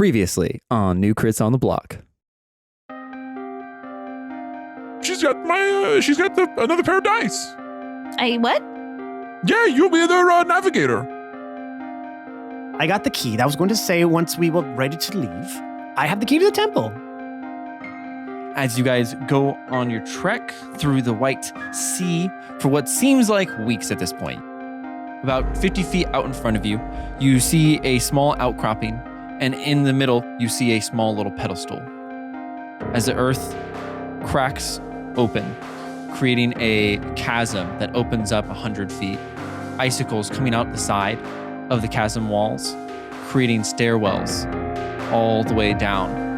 Previously on New Crits on the Block. She's got another pair of dice. What? Yeah, you'll be their navigator. I got the key. I was going to say once we were ready to leave, I have the key to the temple. As you guys go on your trek through the White Sea for what seems like weeks at this point, about 50 feet out in front of you, you see a small outcropping, and in the middle, you see a small little pedestal. As the earth cracks open, creating a chasm that opens up 100 feet, icicles coming out the side of the chasm walls, creating stairwells all the way down.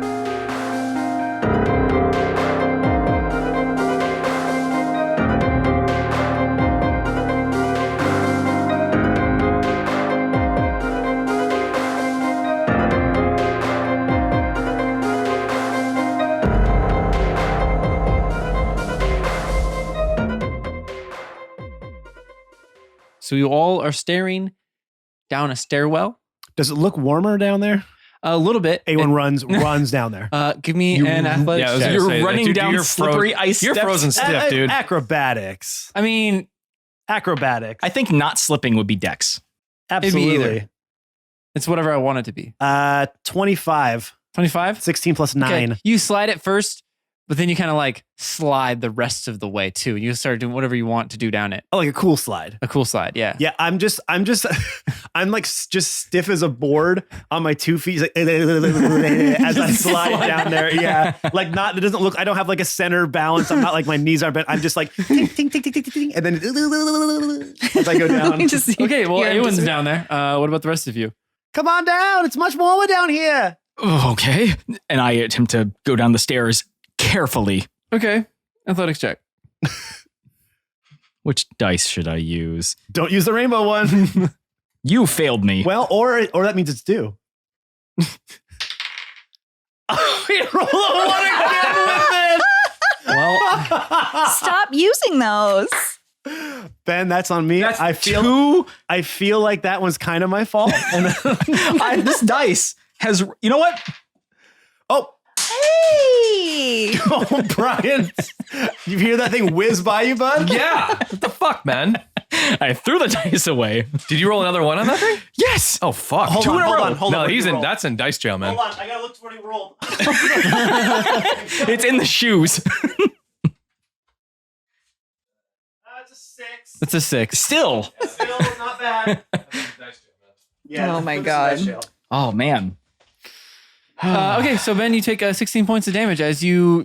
So you all are staring down a stairwell. Does it look warmer down there? A little bit. A1 runs down there. Give me an athletics. Yeah, check. you're running down slippery ice You're steps. frozen stiff, dude. Acrobatics. I mean, Acrobatics. I think not slipping would be dex. Absolutely. either. It's whatever I want it to be. 25. 25? 16 plus 9. Okay. You slide it first, but then you kind of like slide the rest of the way too. You start doing whatever you want to do down it. Oh, like a cool slide. A cool slide, yeah. Yeah, I'm like just stiff as a board on my 2 feet like, as I slide down there. Yeah, like it doesn't look, I don't have like a center balance. I'm not like my knees are bent. I'm just like, ting, ting, ting, ting, ting, ting, and then as I go down. Okay, well, Eowyn's down there. What about the rest of you? Come on down. It's much warmer down here. Okay. And I attempt to go down the stairs carefully. Okay, athletics check. Which dice should I use? Don't use the rainbow one. You failed me. Well, or that means it's due. Oh, he rolled a one again with it. Well, Stop using those. Ben, that's on me. That's I feel like that one's kind of my fault. And This dice has, you know what? oh, Hey! oh, Brian, you hear that thing whiz by you, bud? Yeah. What the fuck, man? I threw the dice away. Did you roll another one on that thing? Yes. Oh, fuck. Hold on, hold on. No, What did he's you in. roll? That's in dice jail, man. Hold on, I gotta look to what he rolled. It's in the shoes. That's a 6. it's a 6. Still. Still not bad. Yeah, Oh my this is God. nice jail. Oh, man. Okay, so Ben, you take 16 points of damage as you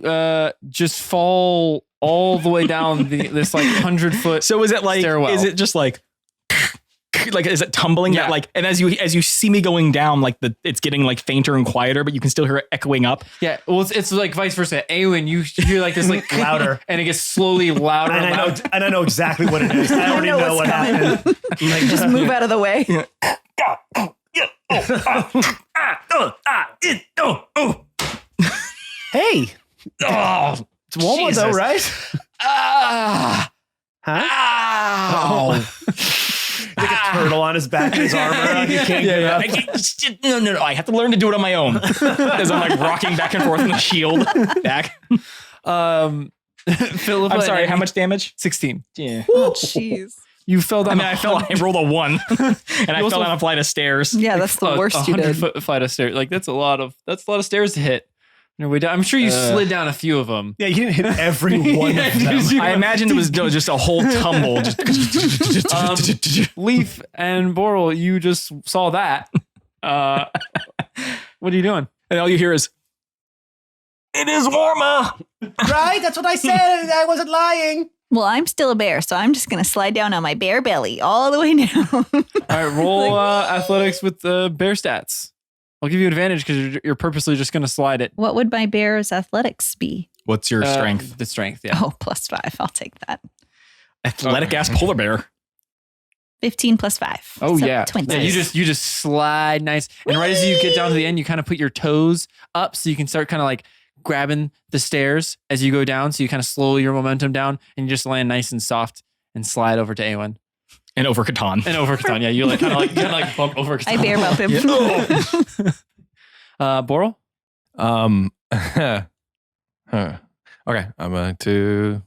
just fall all the way down this like 100-foot. So is it like, stairwell. is it just like is it tumbling? Yeah. That like, and as you see me going down, like it's getting like fainter and quieter, but you can still hear it echoing up. Yeah, well, it's like vice versa. Eowyn, you hear like this like Louder. and it gets slowly louder. And I know exactly what it is. I already know what's what coming. happened. Like, Just move out of the way. hey, Oh, it's warmer though, Jesus. right? ah, Huh? ow. Like a turtle on his back and his armor. He can't get up. No. I have to learn to do it on my own. As I'm like rocking back and forth in the shield back. Philippa, I'm sorry, how much damage? 16. Yeah. Oh, jeez. You fell down. I rolled a 1 and I also- fell down a flight of stairs. Yeah, that's the worst you did. 100-foot flight of stairs. Like that's a lot of stairs to hit. On your way down. I'm sure you slid down a few of them. Yeah, you didn't hit every one Yeah, of them. you- I imagined it was just a whole tumble. Leaf and Boral, you just saw that. What are you doing? And all you hear is, "It is warmer." Right? That's what I said. I wasn't lying. Well, I'm still a bear, so I'm just going to slide down on my bear belly all the way down. All right, roll athletics with the bear stats. I'll give you advantage because you're purposely just going to slide it. What would my bear's athletics be? What's your strength? The strength, yeah. Oh, +5. I'll take that. Athletic ass polar bear. 15 plus 5. Oh So yeah. 20. Yeah, you just slide nice. And right as you get down to the end, you kind of put your toes up so you can start kind of like grabbing the stairs as you go down. So you kind of slow your momentum down and you just land nice and soft and slide over to Eowyn. And over Catan. And over Catan. Yeah, you like kind of like bump over Catan. I bear bump him. Boral? Huh. Okay, I'm going to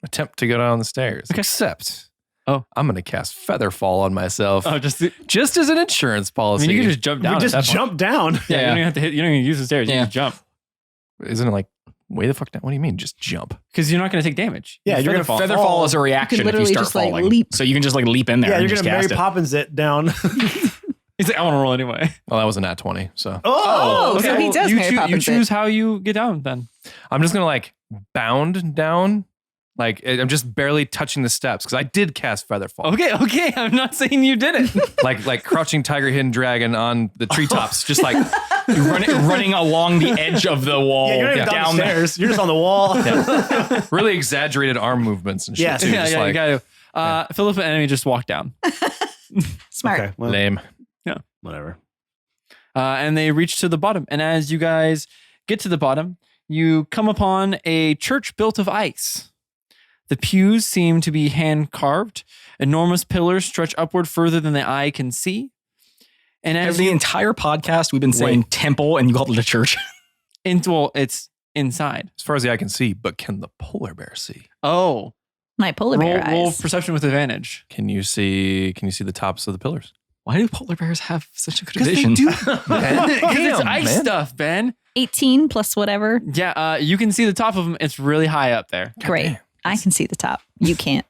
attempt to go down the stairs. Okay. Except, Oh. I'm going to cast Featherfall on myself. Oh, just Just as an insurance policy. you can just jump down. We just at that point. jump down. Yeah, you don't even have to hit. You don't even use the stairs. You Yeah. just jump Isn't it like way the fuck down? What do you mean? Just jump. because you're not going to take damage. Yeah, you're gonna Featherfall. Featherfall is a reaction if you literally start just, like, falling. leap. So you can just like leap in there Yeah, and you're just gonna Mary cast it. Poppins it down. He's like, I want to roll anyway. Well, that was a nat 20. So Oh, so he does you, Mary you Poppins choose how you get down then. I'm just going to like bound down. Like I'm just barely touching the steps because I did cast Featherfall. Okay. I'm not saying you did it. Like crouching tiger, hidden dragon on the treetops. Just like running along the edge of the wall. Yeah, you're not even down down the there. stairs. You're just on the wall. really exaggerated arm movements and shit Yes. too. yeah, just you like got to. Philip and enemy just walk down. Smart. Okay, well, lame. whatever. And they reach to the bottom. And as you guys get to the bottom, you come upon a church built of ice. The pews seem to be hand carved. Enormous pillars stretch upward further than the eye can see. And as The entire podcast, we've been saying temple and you called it a church. it's inside. As far as the eye can see, but can the polar bear see? Oh, My polar bear roll eyes. perception with advantage. Can you see the tops of the pillars? Why do polar bears have such a good Because vision? it's ice man. stuff, Ben. 18 plus whatever. Yeah, you can see the top of them. It's really high up there. Great. damn. I can see the top. You can't.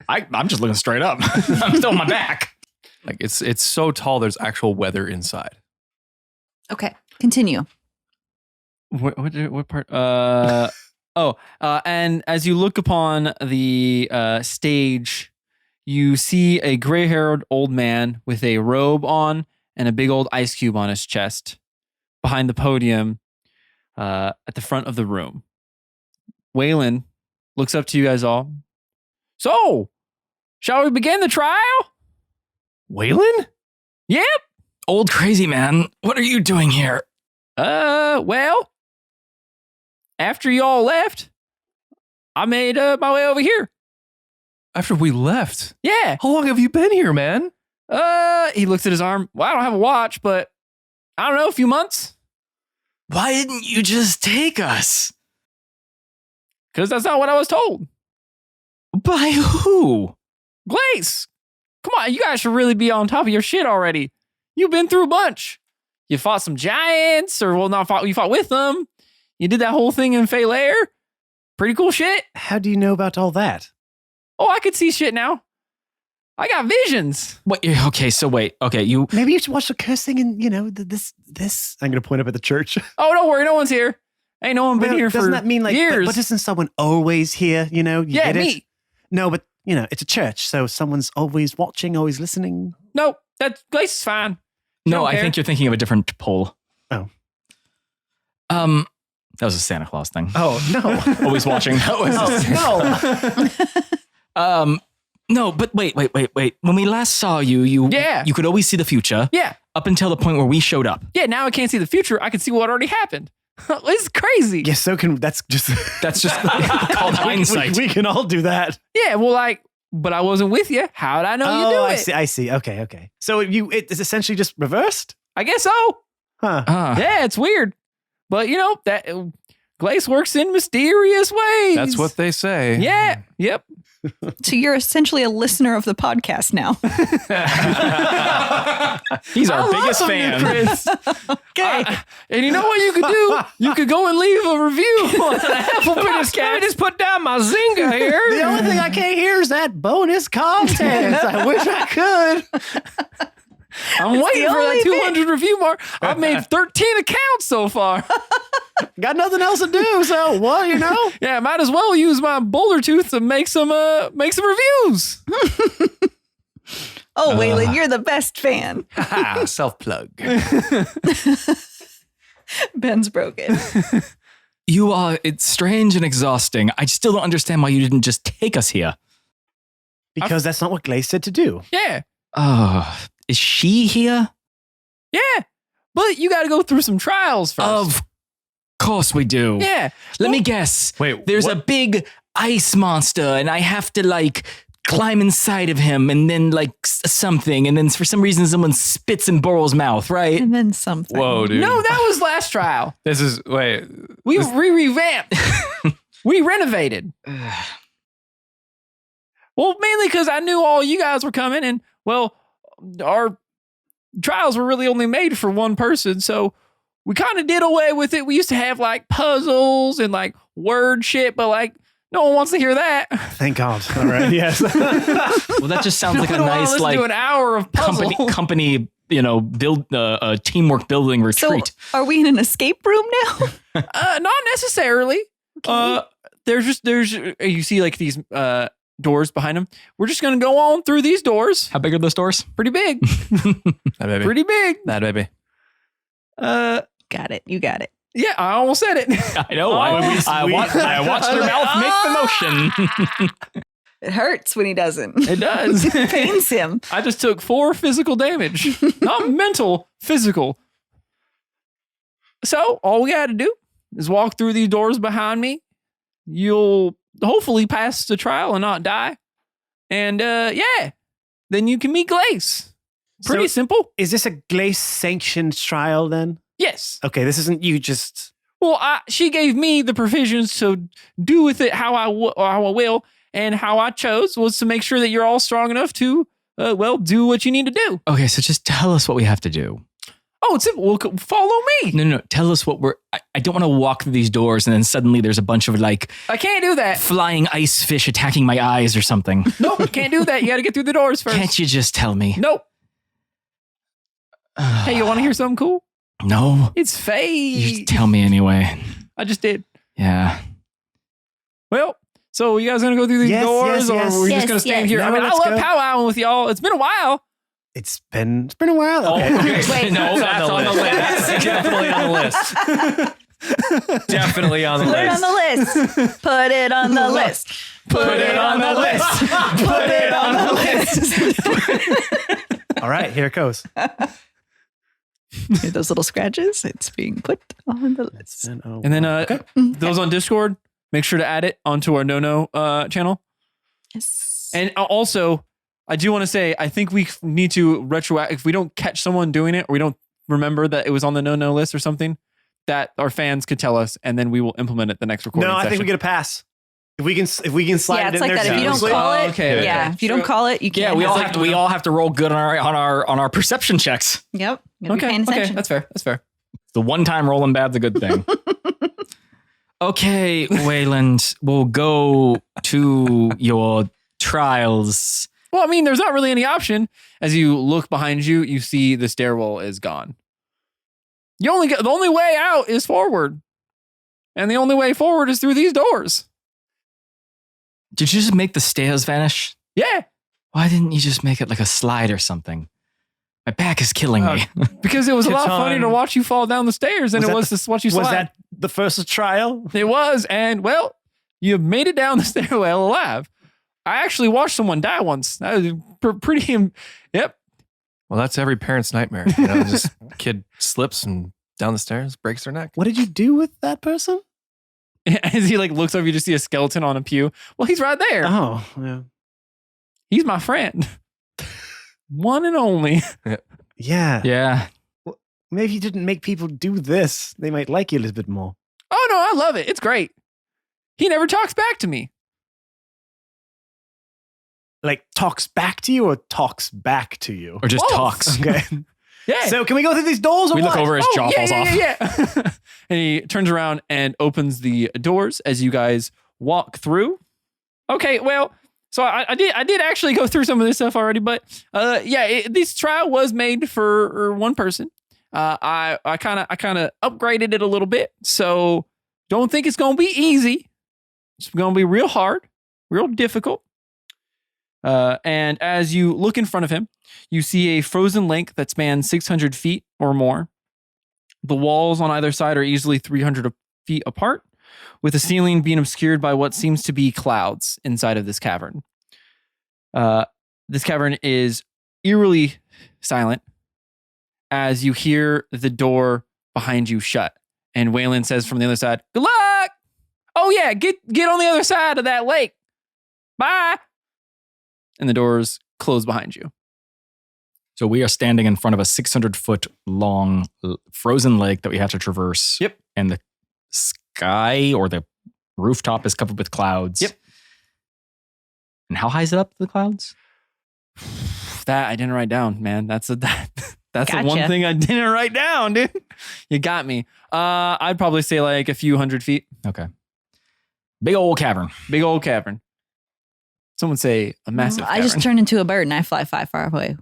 I'm just looking straight up. I'm still on my back. Like it's so tall. There's actual weather inside. Okay. Continue. What part? And as you look upon the stage, you see a gray-haired old man with a robe on and a big old ice cube on his chest behind the podium at the front of the room. Waylon looks up to you guys all. So, shall we begin the trial? Waylon? Yep. Old crazy man, what are you doing here? Well, after y'all left, I made my way over here. After we left, Yeah. how long have you been here, man? He looks at his arm. Well, I don't have a watch, but I don't know, a few months. Why didn't you just take us? Because that's not what I was told. By who? Glace, come on, you guys should really be on top of your shit already. You've been through a bunch. You fought some giants, or well, not fought. You fought with them. You did that whole thing in Faylair. Pretty cool shit. How do you know about all that? Oh, I could see shit now. I got visions. Wait, okay, so wait. Okay, you Maybe you should watch the cursing and, this. I'm going to point up at the church. Oh, don't worry, no one's here. Ain't no one been Well, here for doesn't that mean like, years. but isn't someone always here? You yeah, get it? me. No, but it's a church. So someone's always watching, always listening. Nope, that Glace is fine. No, don't I care. think you're thinking of a different poll. Oh. That was a Santa Claus thing. Oh, no. Always watching. That was no. No, but wait. When we last saw you, Yeah. you could always see the future Yeah, up until the point where we showed up. yeah. Now I can't see the future. I can see what already happened. It's crazy. Yes, that's just That's just called hindsight. We can all do that. Yeah, well, but I wasn't with you. How'd I know you do it? I see. Okay. So it's essentially just reversed? I guess so. Huh. Yeah, it's weird, but that Glace works in mysterious ways. That's what they say. Yeah. Yep. So you're essentially a listener of the podcast now. He's our I love biggest you, fan. Chris. Okay. And you know what you could do? You could go and leave a review on Apple Podcast. Just put down my Zynga here. The only thing I can't hear is that bonus content. I wish I could. I'm waiting the for that only 200 review mark. I've made 13 accounts so far. Got nothing else to do, so what, Yeah, might as well use my boulder tooth to make some reviews. Oh, Waylon, you're the best fan. Self plug. Ben's broken. It's strange and exhausting. I still don't understand why you didn't just take us here. Because that's not what Glaze said to do. Yeah. Is she here? Yeah. But you got to go through some trials first. Of course we do. Yeah. Let me guess. Wait, There's what? a big ice monster and I have to climb inside of him and then like something. And then for some reason, someone spits in Boral's mouth, right? And then something. Whoa, dude. No, that was last trial. This is, wait. We revamped. We renovated. Well, mainly because I knew all you guys were coming, and well, our trials were really only made for one person, so we kind of did away with it. We used to have like puzzles and like word shit, but like no one wants to hear that. Thank God. All right. Yes. Well, that just sounds like a I don't wanna nice listen like to an hour of puzzle. company, build a teamwork building retreat. So, are we in an escape room now? Not necessarily. There's you see like these doors behind him. We're just gonna go on through these doors. How big are those doors? Pretty big. That baby. Pretty big. That baby. Got it. You got it. Yeah, I almost said it. I know. I watched your mouth make the motion. It hurts when he doesn't. It does. It pains him. I just took 4 physical damage. Not mental, physical. So all we got to do is walk through these doors behind me. You'll hopefully pass the trial and not die. And then you can meet Glace. Pretty simple. Is this a Glace sanctioned trial then? Yes. Okay, this isn't you just. Well, she gave me the provisions to do with it how I will, and how I chose was to make sure that you're all strong enough to, do what you need to do. Okay, so just tell us what we have to do. Oh, it's simple. Well, follow me. No. Tell us what I don't want to walk through these doors and then suddenly there's a bunch of like I can't do that. flying ice fish attacking my eyes or something. Nope, can't do that. You got to get through the doors first. Can't you just tell me? Nope. Hey, you want to hear something cool? No. It's You fake. just tell me anyway. I just did. Yeah. Well, so you guys gonna go through these Yes, doors, yes, or yes. we're just Yes, gonna stand yes. here? No, I mean, I let's love go. powwowing with y'all. It's been a while. It's been a while. Okay. Wait. No, that's on the list. That's definitely on the list. Definitely on the Put it on list. the list. Put it on the list. Put it on the list. Put it on the list. All right, here it goes. Hear those little scratches? It's being put on the list. And then those on Discord, make sure to add it onto our no channel. Yes. And also, I do want to say, I think we need to retroact if we don't catch someone doing it, or we don't remember that it was on the no list or something, that our fans could tell us, and then we will implement it the next recording. No, I think session. we get a pass. If we can slide Yeah, it it's in like there. that. If you don't seamlessly. call it, okay. if you don't call it, you can't. Yeah, we have all it. have to roll good on our perception checks. Yep. You gotta be paying Okay, attention. that's fair. That's fair. The one time rolling bad's a good thing. Okay, Wayland, we'll go to your trials. Well, I mean, there's not really any option. As you look behind you, you see the stairwell is gone. The only way out is forward, and the only way forward is through these doors. Did you just make the stairs vanish? Yeah, Why didn't you just make it like a slide or something? My back is killing me. because it was a lot Catan- funnier to watch you fall down the stairs than Was it that was to watch you slide. Was that the first trial? It was, and well, you made it down the stairwell alive. I actually watched someone die once. That was pretty. Yep. Well, that's every parent's nightmare. Just kid slips and down the stairs, breaks their neck. What did you do with that person? As he like looks over, you just see a skeleton on a pew. Well, he's right there. Oh, yeah. He's my friend. One and only. Yeah. Yeah. Maybe you didn't make people do this. They might like you a little bit more. Oh no, I love it. It's great. He never talks back to me. Like talks back to you or talks back to you? Or just Both. talks. Okay. Yeah. So can we go through these doors or We look what? over, his jaw falls off. Yeah. And he turns around and opens the doors as you guys walk through. Okay, well, so I did actually go through some of this stuff already, but this trial was made for one person. I kind of upgraded it a little bit, so don't think it's gonna be easy. It's gonna be real hard, real difficult. And as you look in front of him, you see a frozen lake that spans 600 feet or more. The walls on either side are easily 300 feet apart, with the ceiling being obscured by what seems to be clouds inside of this cavern. This cavern is eerily silent as you hear the door behind you shut. And Waylon says from the other side, "Good luck! Oh yeah, get on the other side of that lake. Bye." and the doors close behind you. So we are standing in front of a 600-foot long frozen lake that we have to traverse. Yep. And the sky or the rooftop is covered with clouds. Yep. And how high is it up to the clouds? That I didn't write down, man. That's the Gotcha. one thing I didn't write down, dude. You got me. I'd probably say like a few 100 feet. Okay. Big old cavern. Big old cavern. Someone say a massive I cavern. just turn into a bird and I fly far away.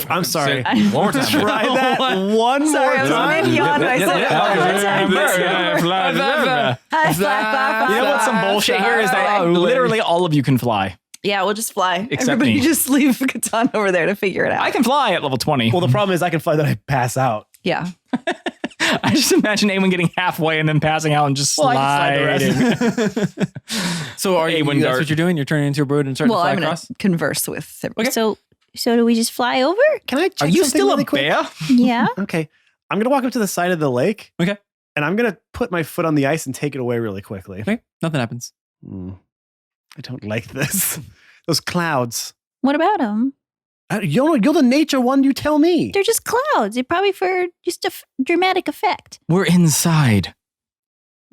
I'm sorry. One more time. Try that one Sorry, more I was time. on yawn. I said it one more time. I fly. You know what's some bullshit here is that literally all of you can fly. Yeah, we'll just fly. Except Everybody me. just leave Catan over there to figure it out. I can fly at level 20. Well, the problem is I can fly that I pass out. Yeah. I just imagine Awen getting halfway and then passing out and just Well, I can sliding. slide the rest. So are you, Awen that's dart. what you're doing? You're turning into a bird and starting Well, to fly I'm going across? to converse with everybody. Okay. So do we just fly over? Can I check Are you something still really a quick? bear? Yeah. Okay. I'm going to walk up to the side of the lake. Okay. And I'm going to put my foot on the ice and take it away really quickly. Okay. Nothing happens. I don't like this. Those clouds. What about them? You're the nature one, you tell me. They're just clouds. They're probably for just a dramatic effect. We're inside.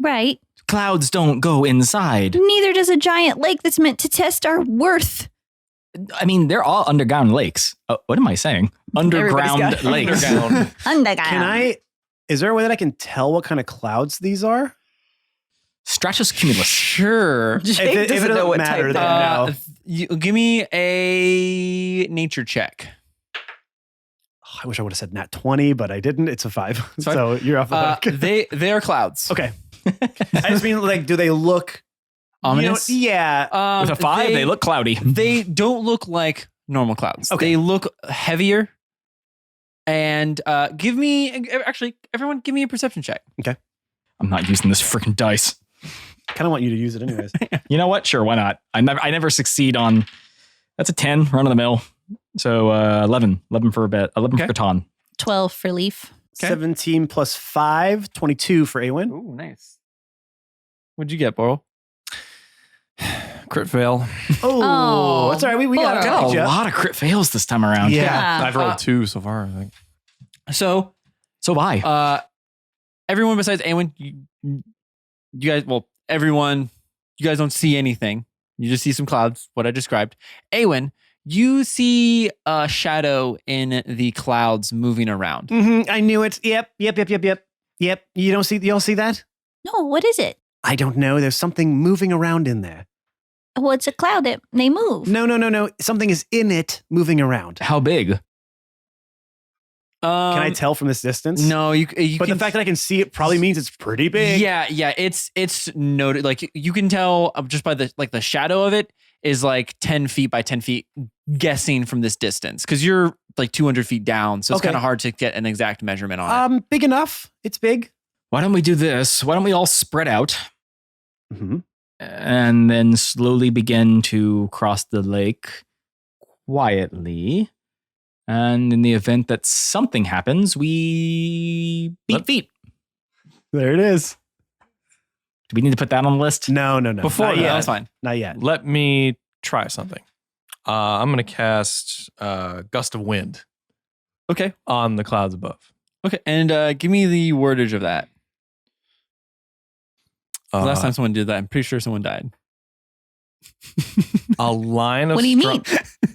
Right. Clouds don't go inside. Neither does a giant lake that's meant to test our worth. I mean, they're all underground lakes. What am I saying? Underground Everybody's got- lakes. Underground. Is there a way that I can tell what kind of clouds these are? Stratuscumulus. Sure. Jake if it doesn't know doesn't what matter, type then they are. no. You, give me a nature check. Oh, I wish I would have said nat 20, but I didn't. It's a 5. fine. So you're off the hook. They are clouds. Okay. I just mean, like, do they look Ominous. yeah. With a 5, they look cloudy. They don't look like normal clouds. Okay. They look heavier. And give me, actually, everyone give me a perception check. I'm not using this freaking dice. I kind of want you to use it anyways. You know what? Sure, why not? I never succeed on. That's a 10, run of the mill. So 11 for a bit. 11 Okay. for Catan. 12 for Leaf. Okay. 17 plus 5, 22 for Awen. Ooh, nice. What'd you get, Boral? Crit fail. Oh, that's all right. We got Got it. a lot of crit fails this time around. Yeah. I've rolled 2 so far, I think. So, So have I. everyone besides Awen, you guys, well, everyone, you guys don't see anything. You just see some clouds, what I described. Awen, you see a shadow in the clouds moving around. I knew it. Yep. You don't see that? No, what is it? I don't know. There's something moving around in there. Well, it's a cloud that they move. No. Something is in it moving around. How big? Can I tell from this distance? No, you But can, the fact that I can see it probably means it's pretty big. Yeah, it's noted. Like you can tell just by the shadow of it is like 10 feet by 10 feet, guessing from this distance because you're like 200 feet down, so it's Okay. kind of hard to get an exact measurement on it. Big enough. It's big. Why don't we do this? Why don't we all spread out Mm-hmm. and then slowly begin to cross the lake quietly? And in the event that something happens, we beat feet. There it is. Do we need to put that on the list? No. Before Not that, yet. That's fine. Not yet. Let me try something. I'm going to cast Gust of Wind Okay, on the clouds above. okay, and give me the wordage of that. Last time someone did that, I'm pretty sure someone died. A line of What do you strong,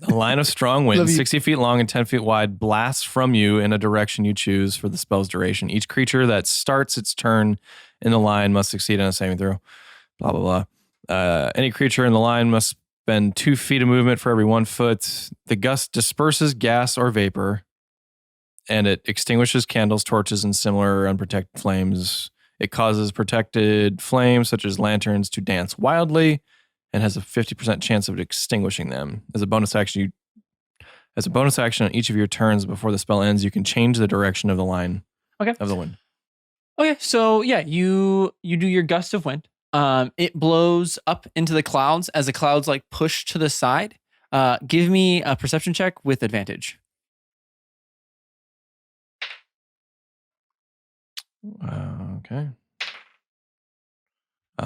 a line of strong Love wind, you. 60 feet long and 10 feet wide, blasts from you in a direction you choose for the spell's duration. Each creature that starts its turn in the line must succeed on a saving throw. Blah, blah, blah. Any creature in the line must spend 2 feet of movement for every 1 foot. The gust disperses gas or vapor, and it extinguishes candles, torches, and similar unprotected flames. It causes protected flames, such as lanterns, to dance wildly, and has a 50% chance of extinguishing them. As a bonus action, on each of your turns before the spell ends, you can change the direction of the line Okay. of the wind. Okay, so yeah, you do your gust of wind. It blows up into the clouds as the clouds like push to the side. Give me a perception check with advantage. Okay.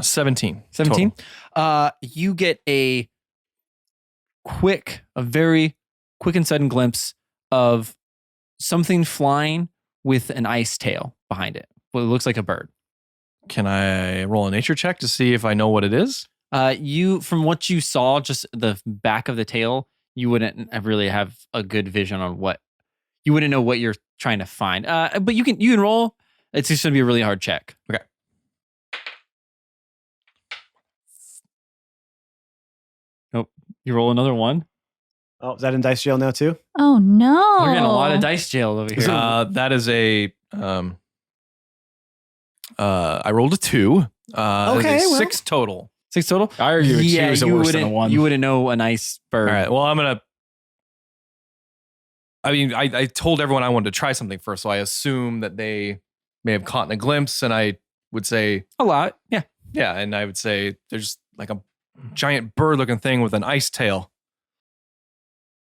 17. 17. total. You get a a very quick and sudden glimpse of something flying with an ice tail behind it. Well, it looks like a bird. Can I roll a nature check to see if I know what it is? From what you saw, just the back of the tail, you wouldn't really have a good vision on what you wouldn't know what you're trying to find. But you can roll. It's just gonna be a really hard check. Okay. Nope. You roll another one. Oh, is that in dice jail now too? Oh no. We're getting a lot of dice jail over here. That is a. I rolled a 2. Okay, well. 6 total. 6 total. I argue a 2 is worse than a 1. You wouldn't know a nice bird. All right. Well, I'm gonna. I mean, I told everyone I wanted to try something first, so I assume that they may have caught in a glimpse, and I would say A lot. Yeah. yeah, and I would say there's like a giant bird-looking thing with an ice tail.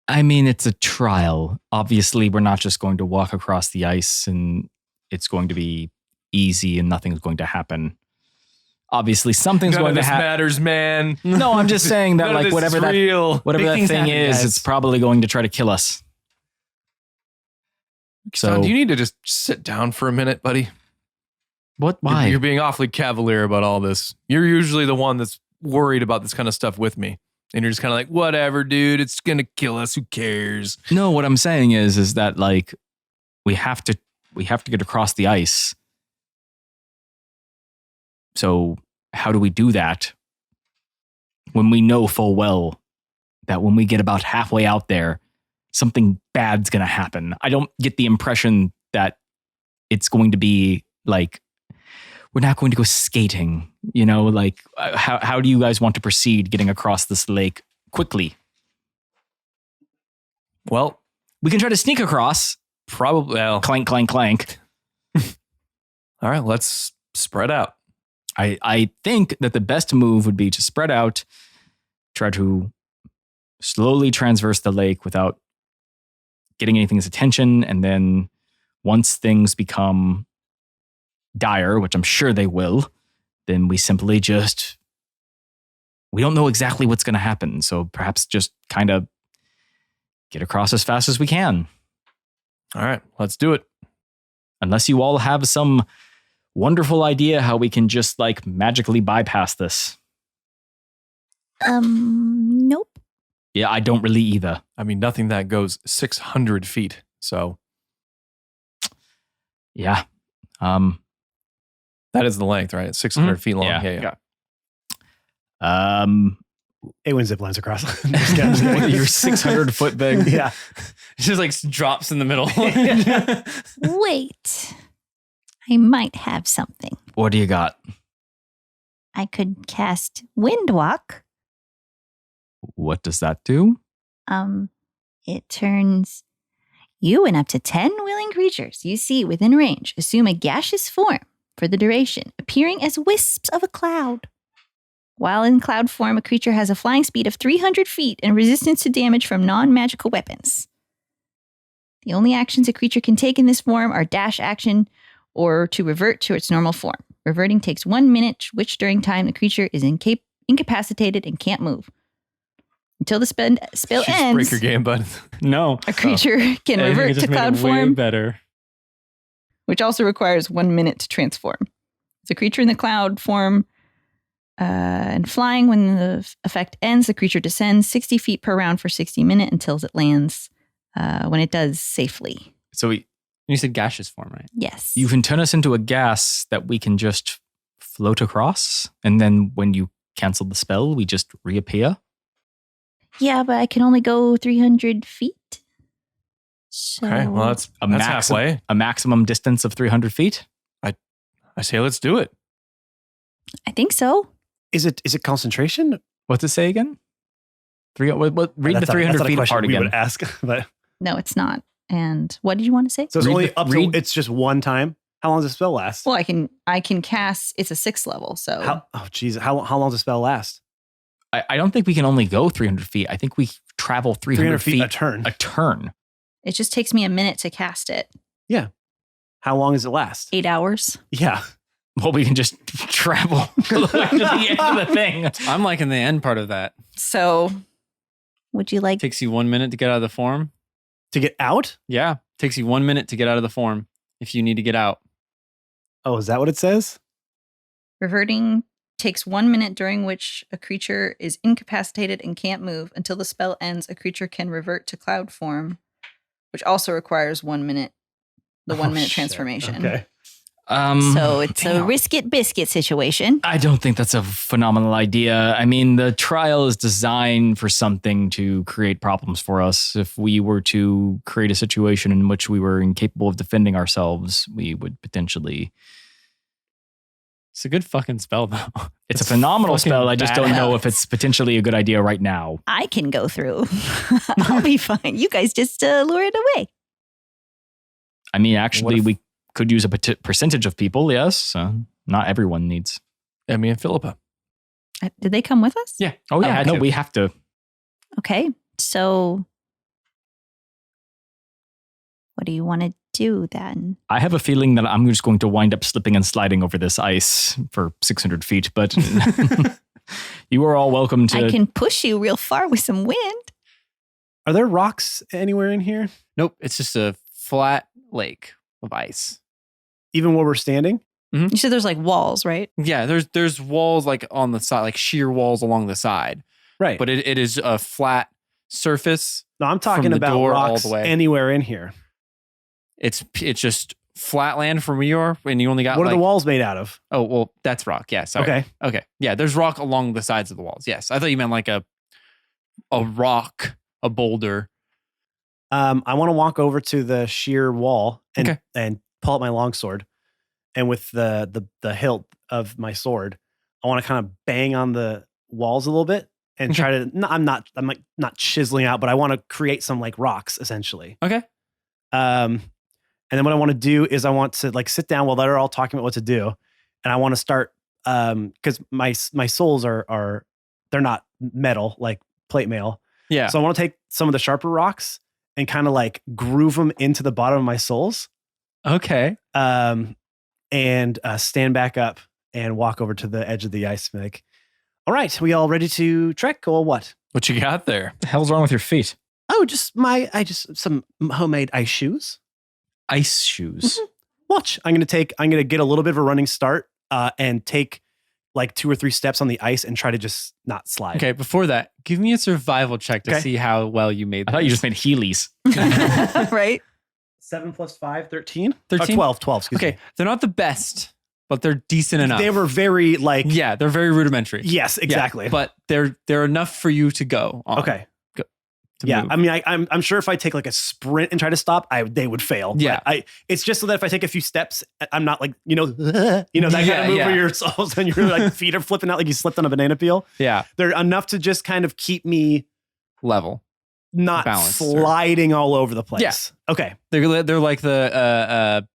I mean, it's a trial. Obviously, we're not just going to walk across the ice and it's going to be easy and nothing's going to happen. Obviously, something's None going of to this happen. matters, man. No, I'm just saying that None of like this whatever is that real. whatever Big that things thing happen, is, guys. it's probably going to try to kill us. So, So do you need to just sit down for a minute, buddy? what? Why? You're being awfully cavalier about all this. You're usually the one that's worried about this kind of stuff with me. And you're just kind of like, whatever, dude, it's going to kill us. Who cares? No, what I'm saying is that like we have to get across the ice. So how do we do that when we know full well that when we get about halfway out there, something bad's going to happen? I don't get the impression that it's going to be like, we're not going to go skating, you know, like how do you guys want to proceed getting across this lake quickly? Well, We can try to sneak across. probably. Well, Clank, clank, clank. all right, let's spread out. I think that the best move would be to spread out, try to slowly transverse the lake without getting anything's attention. And then once things become dire, which I'm sure they will, then we simply just, we don't know exactly what's going to happen. So perhaps just kind of get across as fast as we can. All right, let's do it. Unless you all have some wonderful idea how we can just like magically bypass this. Nope. Yeah, I don't really either. I mean, nothing that goes 600 feet. So Yeah. that is the length, right? It's 600 feet long. Yeah. Yeah. Awen zip lines across. Just kidding. You're 600 foot big. Yeah. It just like drops in the middle. Wait. I might have something. What do you got? I could cast Windwalk. What does that do? It turns you and up to 10 willing creatures you see within range assume a gaseous form for the duration, appearing as wisps of a cloud. While in cloud form, a creature has a flying speed of 300 feet and resistance to damage from non-magical weapons. The only actions a creature can take in this form are dash action or to revert to its normal form. Reverting takes 1 minute, which during time the creature is incapacitated and can't move. Until the spell Just ends, break your game, bud. No. a creature can revert to cloud form, better. which also requires 1 minute to transform. It's a creature in the cloud form and flying. When the effect ends, the creature descends 60 feet per round for 60 minutes until it lands when it does safely. So You said gaseous form, right? Yes. you can turn us into a gas that we can just float across. And then when you cancel the spell, we just reappear. Yeah, but I can only go 300 feet. So Okay, well, that's halfway. A maximum distance of 300 feet. I say let's do it. I think so. Is it concentration? What's it say again? Read the That's 300 not a feet question apart we again. would ask, but No, it's not. And what did you want to say? so it's Read only the- up read- to. It's just one time. How long does the spell last? Well, I can cast. It's a 6th level, so Geez, how long does the spell last? I don't think we can only go 300 feet. I think we travel 300 feet a turn. a turn. it just takes me a minute to cast it. How long does it last? 8 hours. Yeah. Well, we can just travel to the end of the thing. I'm liking the end part of that. So Would you like? Takes you 1 minute to get out of the form. To get out? Yeah. Takes you 1 minute to get out of the form if you need to get out. Oh, is that what it says? Reverting takes 1 minute, during which a creature is incapacitated and can't move. Until the spell ends, a creature can revert to cloud form, which also requires 1 minute. The 1 minute shit. transformation. Okay. So it's a risk it biscuit situation. I don't think that's a phenomenal idea. I mean, the trial is designed for something to create problems for us. If we were to create a situation in which we were incapable of defending ourselves, we would potentially. It's a good fucking spell, though. It's a phenomenal fucking spell. I just don't know badass. if it's potentially a good idea right now. I can go through. I'll be fine. You guys just lure it away. I mean, actually, if- we could use a percentage of people, yes. Not everyone needs. Emmy and Philippa. Did they come with us? Yeah. Oh, yeah. had No, to. we have to. Okay. So what do you want to do then? I have a feeling that I'm just going to wind up slipping and sliding over this ice for 600 feet, but you are all welcome to. I can push you real far with some wind. Are there rocks anywhere in here? Nope. It's just a flat lake of ice. Even where we're standing? You said there's like walls, right? Yeah. There's walls like on the side, like sheer walls along the side. Right. But it is a flat surface. no, I'm talking from the about door all rocks the way. anywhere in here. It's just flat land from where you are, and you only got What are like, the walls made out of? Oh, well, that's rock. Yeah. Sorry. Okay. Okay. Yeah. There's rock along the sides of the walls. Yes. I thought you meant like a rock, a boulder. I want to walk over to the sheer wall and Okay. and pull out my longsword, and with the hilt of my sword, I want to kind of bang on the walls a little bit and Okay. try to. No, I'm like not chiseling out, but I want to create some like rocks essentially. Okay. And then what I want to do is I want to like sit down while they're all talking about what to do, and I want to start because my soles are they're not metal like plate mail, Yeah. so I want to take some of the sharper rocks and kind of like groove them into the bottom of my soles, Okay. and stand back up and walk over to the edge of the ice. And be like, all right, we all ready to trek or what? What you got there? the hell's wrong with your feet? Oh, just some homemade ice shoes. Ice shoes. Watch. I'm gonna get a little bit of a running start and take like 2 or 3 steps on the ice and try to just not slide. Okay. Before that, give me a survival check to Okay. see how well you made I thought you this. just made Heelys. Right? 7 + 5, 13? 13? 12, excuse Okay. me. They're not the best, but they're decent enough. They were very like, Yeah. They're very rudimentary. yes, Yeah, exactly. but they're enough for you to go on. Okay. To Yeah, move. I mean, I'm sure if I take like a sprint and try to stop, they would fail. Yeah. But it's just so that if I take a few steps, I'm not like that kind Yeah, of move yeah. where your soles and your like feet are flipping out like you slipped on a banana peel. Yeah. They're enough to just kind of keep me Level. not Balanced, or- sliding all over the place. Okay. They're like the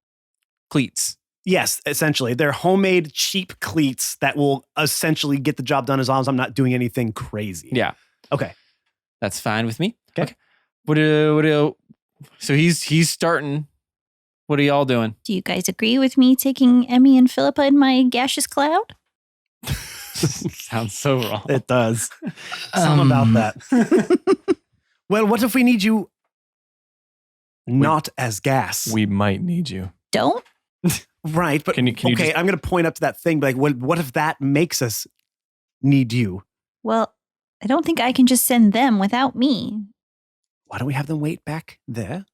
cleats. Yes, essentially, they're homemade cheap cleats that will essentially get the job done as long as I'm not doing anything crazy. Yeah. Okay. That's fine with me. Okay. So he's starting. What are y'all doing? Do you guys agree with me taking Emmy and Philippa in my gaseous cloud? Sounds so wrong. It does. Something about that. Well, what if we need you not as gas? We might need you. Don't? Right, but Can you okay, just- I'm going to point up to that thing. Like, what if that makes us need you? Well, I don't think I can just send them without me. Why don't we have them wait back there?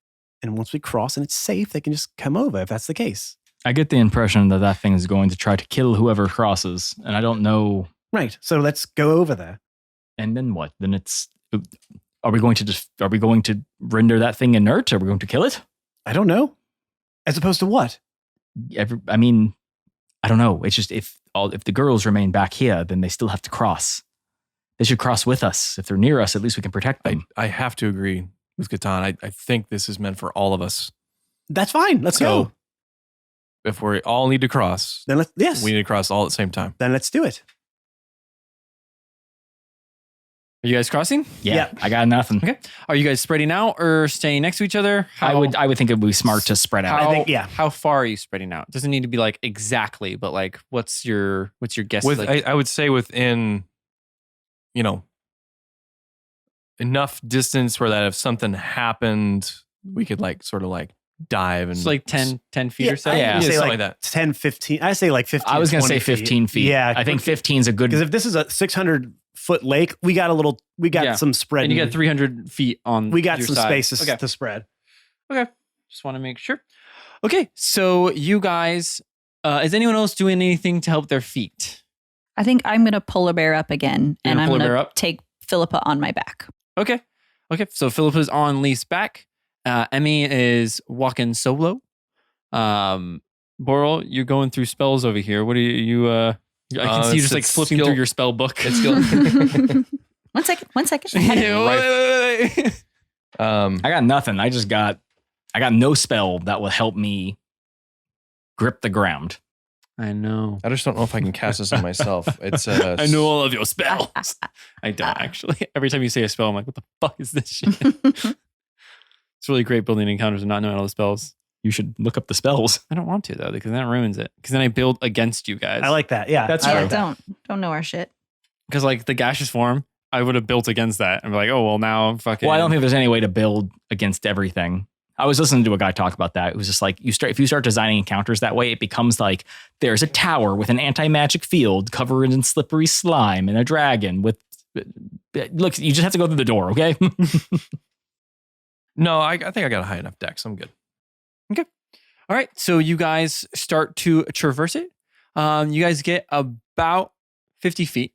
And once we cross and it's safe, they can just come over if that's the case. I get the impression that that thing is going to try to kill whoever crosses, and I don't know. Right. So let's go over there. And then what? Then are we going to render that thing inert? Are we going to kill it? I don't know. As opposed to what? I mean, I don't know. It's just if the girls remain back here, then they still have to cross. They should cross with us. If they're near us, at least we can protect them. I have to agree with Catan. I think this is meant for all of us. That's fine. Let's So go. if we all need to cross, Then yes. we need to cross all at the same time. Then let's do it. Are you guys crossing? Yeah, I got nothing. Okay. Are you guys spreading out or staying next to each other? I would think it would be smart to spread out. How, I think, yeah. How far are you spreading out? It doesn't need to be like exactly, but like what's your guess? With like, I would say within, enough distance where that if something happened, we could like sort of like dive and It's like 10 feet or so. Yeah. I say something like like that. 10, 15. I say like 15. I was going to say 15 feet. Yeah. I think 15 is a good. Because if this is a 600-foot lake, we got Yeah. some spread. And you got 300 feet on We got your some side. spaces Okay. to spread. Okay. Just want to make sure. Okay. So you guys, is anyone else doing anything to help their feet? I think I'm going to polar bear up again, You're and gonna I'm polar going bear to up? take Philippa on my back. Okay. Okay. So Philippa's on Leaf's back. Emmy is walking solo. Boral, you're going through spells over here. What are you? I can see you it's- just like it's flipping skill- through your spell book. It's skill. 1 second. 1 second. Wait. I got nothing. I got no spell that will help me grip the ground. I know. I just don't know if I can cast this on myself. It's I know all of your spells. I don't actually. Every time you say a spell, I'm like, what the fuck is this shit? It's really great building encounters and not knowing all the spells. You should look up the spells. I don't want to though, because that ruins it. Because then I build against you guys. I like that. Yeah. That's I true. like that. Don't know our shit. Because like the gaseous form, I would have built against that and be like, oh well, now I'm fucking. Well, I don't think there's any way to build against everything. I was listening to a guy talk about that. It was just like if you start designing encounters that way, it becomes like there's a tower with an anti-magic field covered in slippery slime and a dragon with. Look, you just have to go through the door, okay? no. I think I got a high enough dex. I'm good. All right, so you guys start to traverse it. You guys get about 50 feet.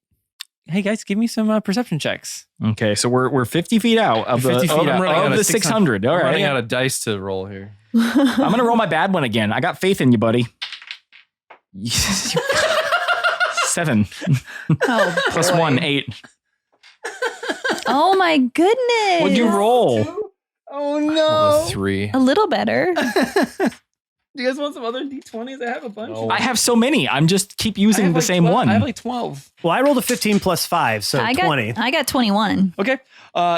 Hey guys, give me some perception checks. Okay, so we're 50 feet out of the 50 feet out. of the 600. All I'm right, running out of dice to roll here. I'm gonna roll my bad one again. I got faith in you, buddy. 7 Oh, plus boy. 1, 8. Oh my goodness. What'd you roll? Oh Roll a 3. A little better. Do you guys want some other d20s? I have a bunch. No. I have so many. I'm just keep using the same one. I have like 12. Well, I rolled a 15 plus 5, so I 20. got 21. Okay.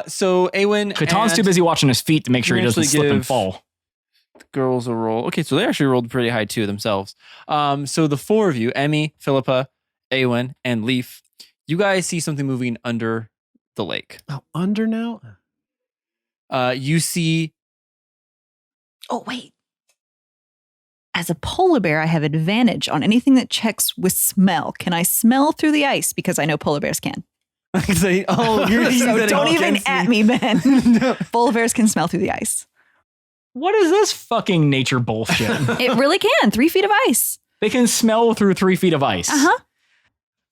So Awen Katan's and too busy watching his feet to make sure he doesn't Actually slip and give- fall. the girls a roll. Okay, so they actually rolled pretty high too themselves. So the four of you, Emmy, Philippa, Awen, and Leaf, you guys see something moving under the lake. Oh, under now? You see. Oh, wait. As a polar bear, I have advantage on anything that checks with smell. Can I smell through the ice? Because I know polar bears can. Say, oh, you're So don't even at me, Ben. Polar bears can smell through the ice. What is this fucking nature bullshit? It really can. 3 feet of ice. They can smell through 3 feet of ice. Uh-huh.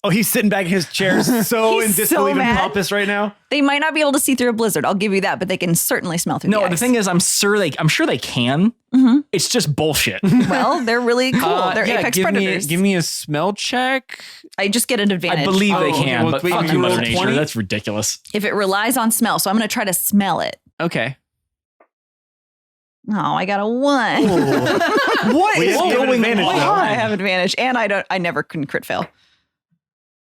Oh, he's sitting back in his chair so in He's so disbelief and mad. pompous right now. They might not be able to see through a blizzard. I'll give you that, but they can certainly smell through No, the ice. the thing is, I'm sure they can. Mhm. It's just bullshit. Well, they're really cool. They're yeah, apex give predators. give me a smell check. I just get an advantage. I believe they Oh, okay, can, well, but wait, fuck you you, rolled Mother a Nature. 20? That's ridiculous. if it relies on smell. So I'm going to try to smell it. Okay. Oh, I got a 1. What Well, is you have going advantage, on? though. I have advantage, and I never can crit fail.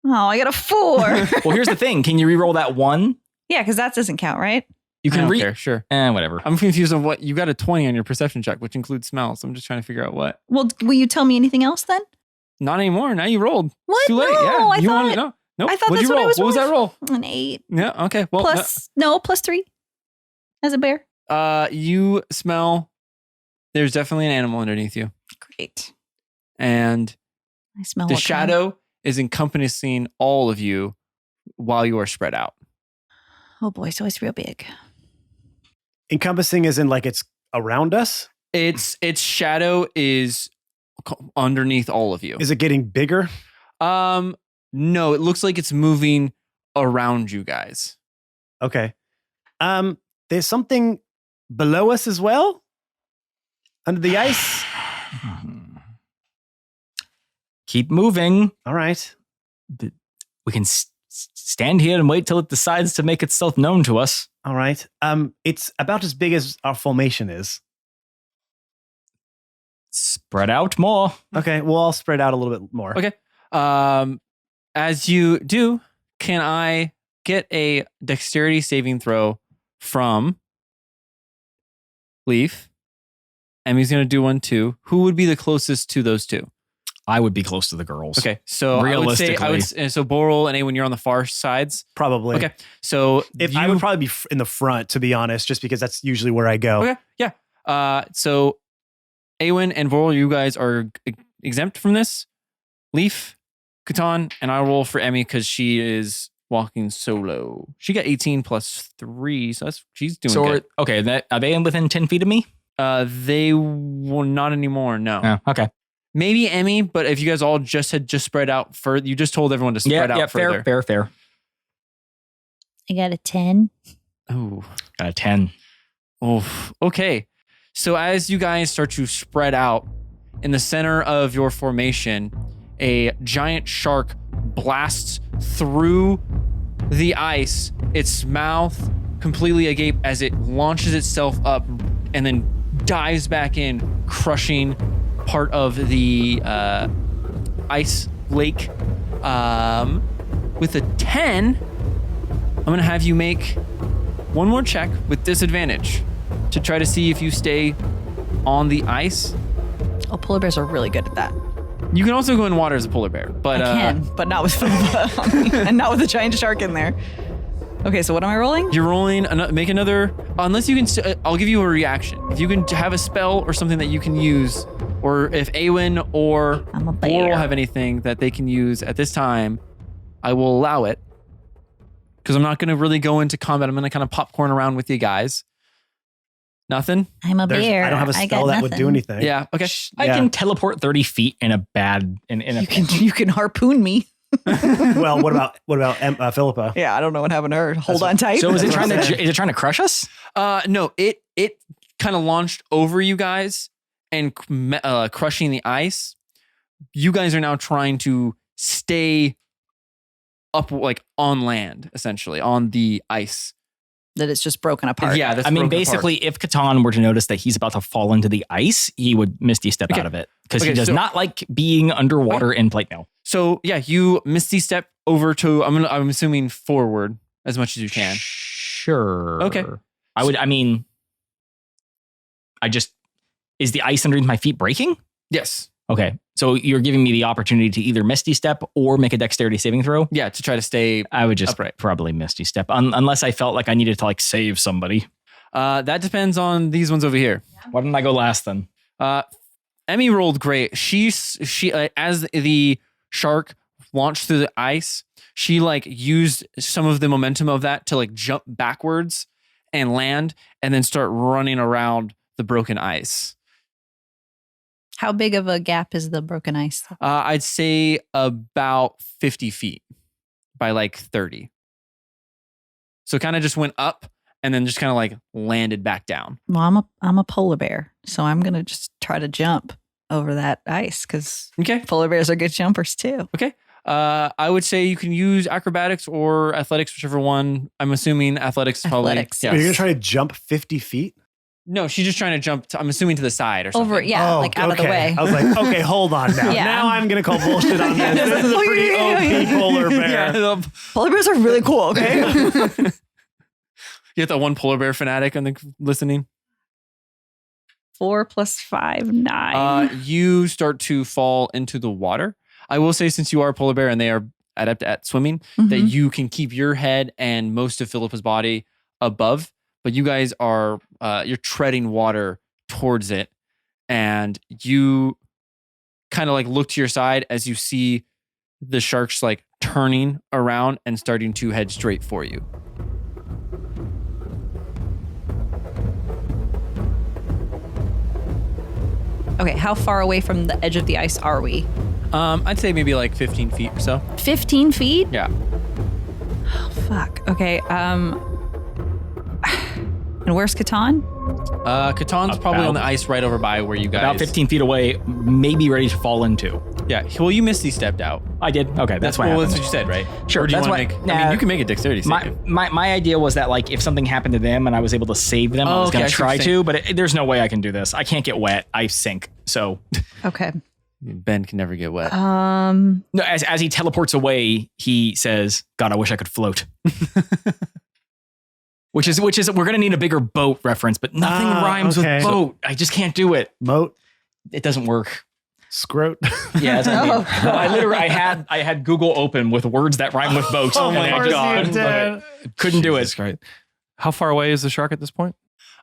Oh, I got a 4. Well, here's the thing. Can you re-roll that 1? Yeah, because that doesn't count, right? You I can don't care. Sure. whatever. I'm confused on what you got a 20 on your perception check, which includes smell. So I'm just trying to figure out what. Well, will you tell me anything else then? Not anymore. Now you rolled. What? It's too late. No, yeah. I you thought- wanted, no. Nope. I thought What'd that's you what I roll? was What was that rolling. roll? An 8 Yeah. Okay. Well, plus 3 as a bear. you smell. There's definitely an animal underneath you, Great. and I smell the what kind? shadow is encompassing all of you while you are spread out. Oh boy, so it's real big. Encompassing as in like it's around us? Its shadow is underneath all of you. Is it getting bigger? No, it looks like it's moving around you guys. Okay. There's something below us as well? Under the ice? Keep moving. All right. We can stand here and wait till it decides to make itself known to us. All right. It's about as big as our formation is. Spread out more. Okay, well, I'll spread out a little bit more. Okay. As you do, can I get a dexterity saving throw from Leaf? Emmy's going to do one too. Who would be the closest to those two? I would be close to the girls. Okay, so Realistically. so Boral and Awen, you're on the far sides. Probably. Okay, so I would probably be in the front, to be honest, just because that's usually where I go. Okay, yeah. So Awen and Boral, you guys are exempt from this. Leaf, Catan, and I roll for Emmy because she is walking solo. She got 18 plus 3, so she's doing good. Okay, are they within 10 feet of me? They will not anymore. No. Oh, okay. Maybe Emmy, but if you guys all just spread out further, you just told everyone to spread out further. Fair. I got a 10. Oh, Got a 10. oh, okay. So as you guys start to spread out in the center of your formation, a giant shark blasts through the ice, its mouth completely agape as it launches itself up and then dives back in, crushing part of the ice lake. With a 10, I'm going to have you make one more check with disadvantage to try to see if you stay on the ice. Oh, polar bears are really good at that. You can also go in water as a polar bear, but I can, but not with Philippa on me, and not with a giant shark in there. Okay, so what am I rolling? you're rolling. Make another. Unless you can, I'll give you a reaction. If you can have a spell or something that you can use, or if Awen or I'm a bear. Boral have anything that they can use at this time, I will allow it. Because I'm not going to really go into combat. I'm going to kind of popcorn around with you guys. Nothing? I'm a bear. I don't have a I spell got that would do nothing. anything. Yeah. Okay. I Yeah. can teleport 30 feet in a bad... You can harpoon me. Well, what about Philippa? Yeah, I don't know what happened to her. Hold on tight. So is it That's what trying I'm to is it trying to crush us? No, it kind of launched over you guys and crushing the ice. You guys are now trying to stay up, like on land, essentially on the ice. that it's just broken apart. Yeah, that's I mean, broken basically, if Catan were to notice that he's about to fall into the ice, he would Misty Step Okay. out of it because Okay, he does so- not like being underwater in plate mail. So yeah, you Misty Step over to. I'm assuming forward as much as you can. Sure. Okay. Is the ice underneath my feet breaking? Yes. Okay. So you're giving me the opportunity to either Misty Step or make a dexterity saving throw? Yeah, to try to stay. I would just Upright. probably Misty Step unless I felt like I needed to like save somebody. That depends on these ones over here. Why didn't I go last then? Emmy rolled great. She as the shark launched through the ice, she like used some of the momentum of that to like jump backwards and land, and then start running around the broken ice. How big of a gap is the broken ice? I'd say about 50 feet by like 30. So kind of just went up and then just kind of like landed back down. Well, I'm a polar bear, so I'm gonna just try to jump over that ice because Okay. polar bears are good jumpers too. I would say you can use acrobatics or athletics, whichever one. I'm assuming athletics probably. Athletics, Yes. You're going to try to jump 50 feet? No, she's just trying to jump. I'm assuming to the side or something. Over, yeah, Oh, like out of the okay. way. I was like, okay, hold on now. Yeah. Now I'm going to call bullshit on this. This is a pretty OP polar bear. Yeah, Polar bears are really cool. Okay. you get that one polar bear fanatic on the listening. 4 + 5, 9. You start to fall into the water. I will say, since you are a polar bear and they are adept at swimming, that Mhm. you can keep your head and most of Philippa's body above, but you guys are you're treading water towards it, and you kind of like look to your side as you see the sharks like turning around and starting to head straight for you. Okay, how far away from the edge of the ice are we? I'd say maybe like 15 feet or so. 15 feet? Yeah. Fuck. Okay. And where's Catan? Catan's probably on the About- ice right over by where you guys. About 15 feet away, maybe ready to fall into. Yeah. Well, you Misty stepped out. I did. Okay, that's why. Well, that's what you said, right? Sure, Or do you that's wanna what- make? I nah. mean, you can make a dexterity save. My idea was that like if something happened to them and I was able to save them, I Oh, was okay, going I to see what try you're to, but there's no way I can do this. I can't get wet. I sink. So Okay. Ben can never get wet. no, as he teleports away, he says, "God, I wish I could float." Which is we're going to need a bigger boat reference, but nothing rhymes okay. with boat. I just can't do it. Moat. It doesn't work. Scrote. Yeah, that's what I mean. Oh, Well, I had Google open with words that rhyme with boat. Oh and my I just God. couldn't do Jesus it. Christ. How far away is the shark at this point?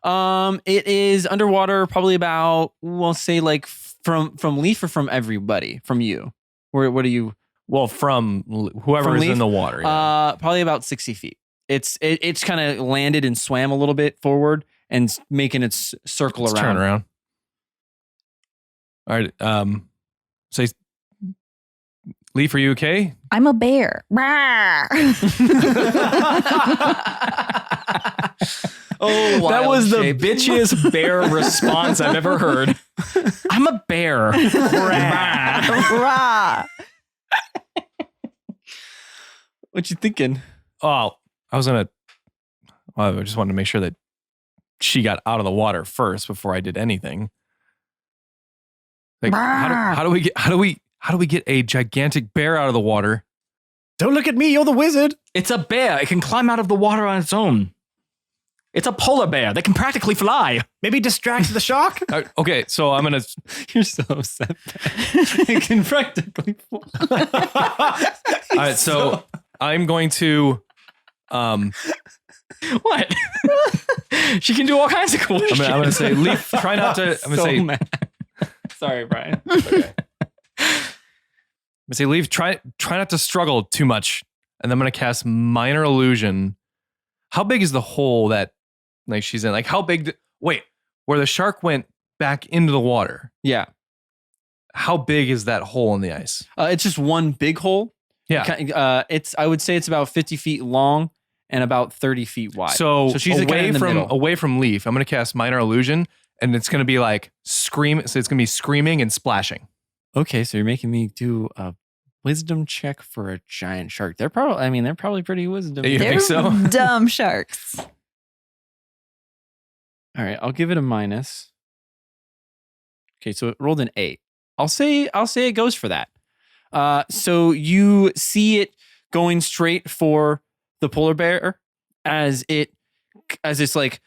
It is underwater, probably about, we'll say like from Leaf or from everybody, from you. What do you? Well, from whoever From is Leaf? in the water. Yeah. Probably about 60 feet. It's kind of landed and swam a little bit forward and making its circle Let's around. turn around. All right. Say, Leaf, are you okay? I'm a bear. Rawr. Oh, That wild was the shape. bitchiest bear response I've ever heard. I'm a bear. Rawr. What you thinking? Oh, I just wanted to make sure that she got out of the water first before I did anything. Like, how do we get a gigantic bear out of the water? Don't look at me. You're the wizard. It's a bear. It can climb out of the water on its own. It's a polar bear. They can practically fly. Maybe distract the shark. Okay, so I'm gonna. You're so upset. It can practically fly. All right, so I'm going to. What? She can do all kinds of cool shit. I'm gonna say, Leaf. Try not to. I'm gonna say. mad. Sorry, Brian. Okay. I'm gonna say, Leaf. Try not to struggle too much, and then I'm gonna cast Minor Illusion. How big is the hole that, like, she's in? Like, how big? Wait, where the shark went back into the water? Yeah. How big is that hole in the ice? It's just one big hole. Yeah. I would say it's about 50 feet long and about 30 feet wide. So she's kinda away in the from middle. away from Leaf, I'm gonna cast Minor Illusion, and it's gonna be like scream. So it's gonna be screaming and splashing. Okay, so you're making me do a wisdom check for a giant shark. They're probably pretty wisdom. You They're think so? dumb sharks. All right, I'll give it a minus. Okay, so it rolled an 8. I'll say it goes for that. So you see it going straight for the polar bear as this like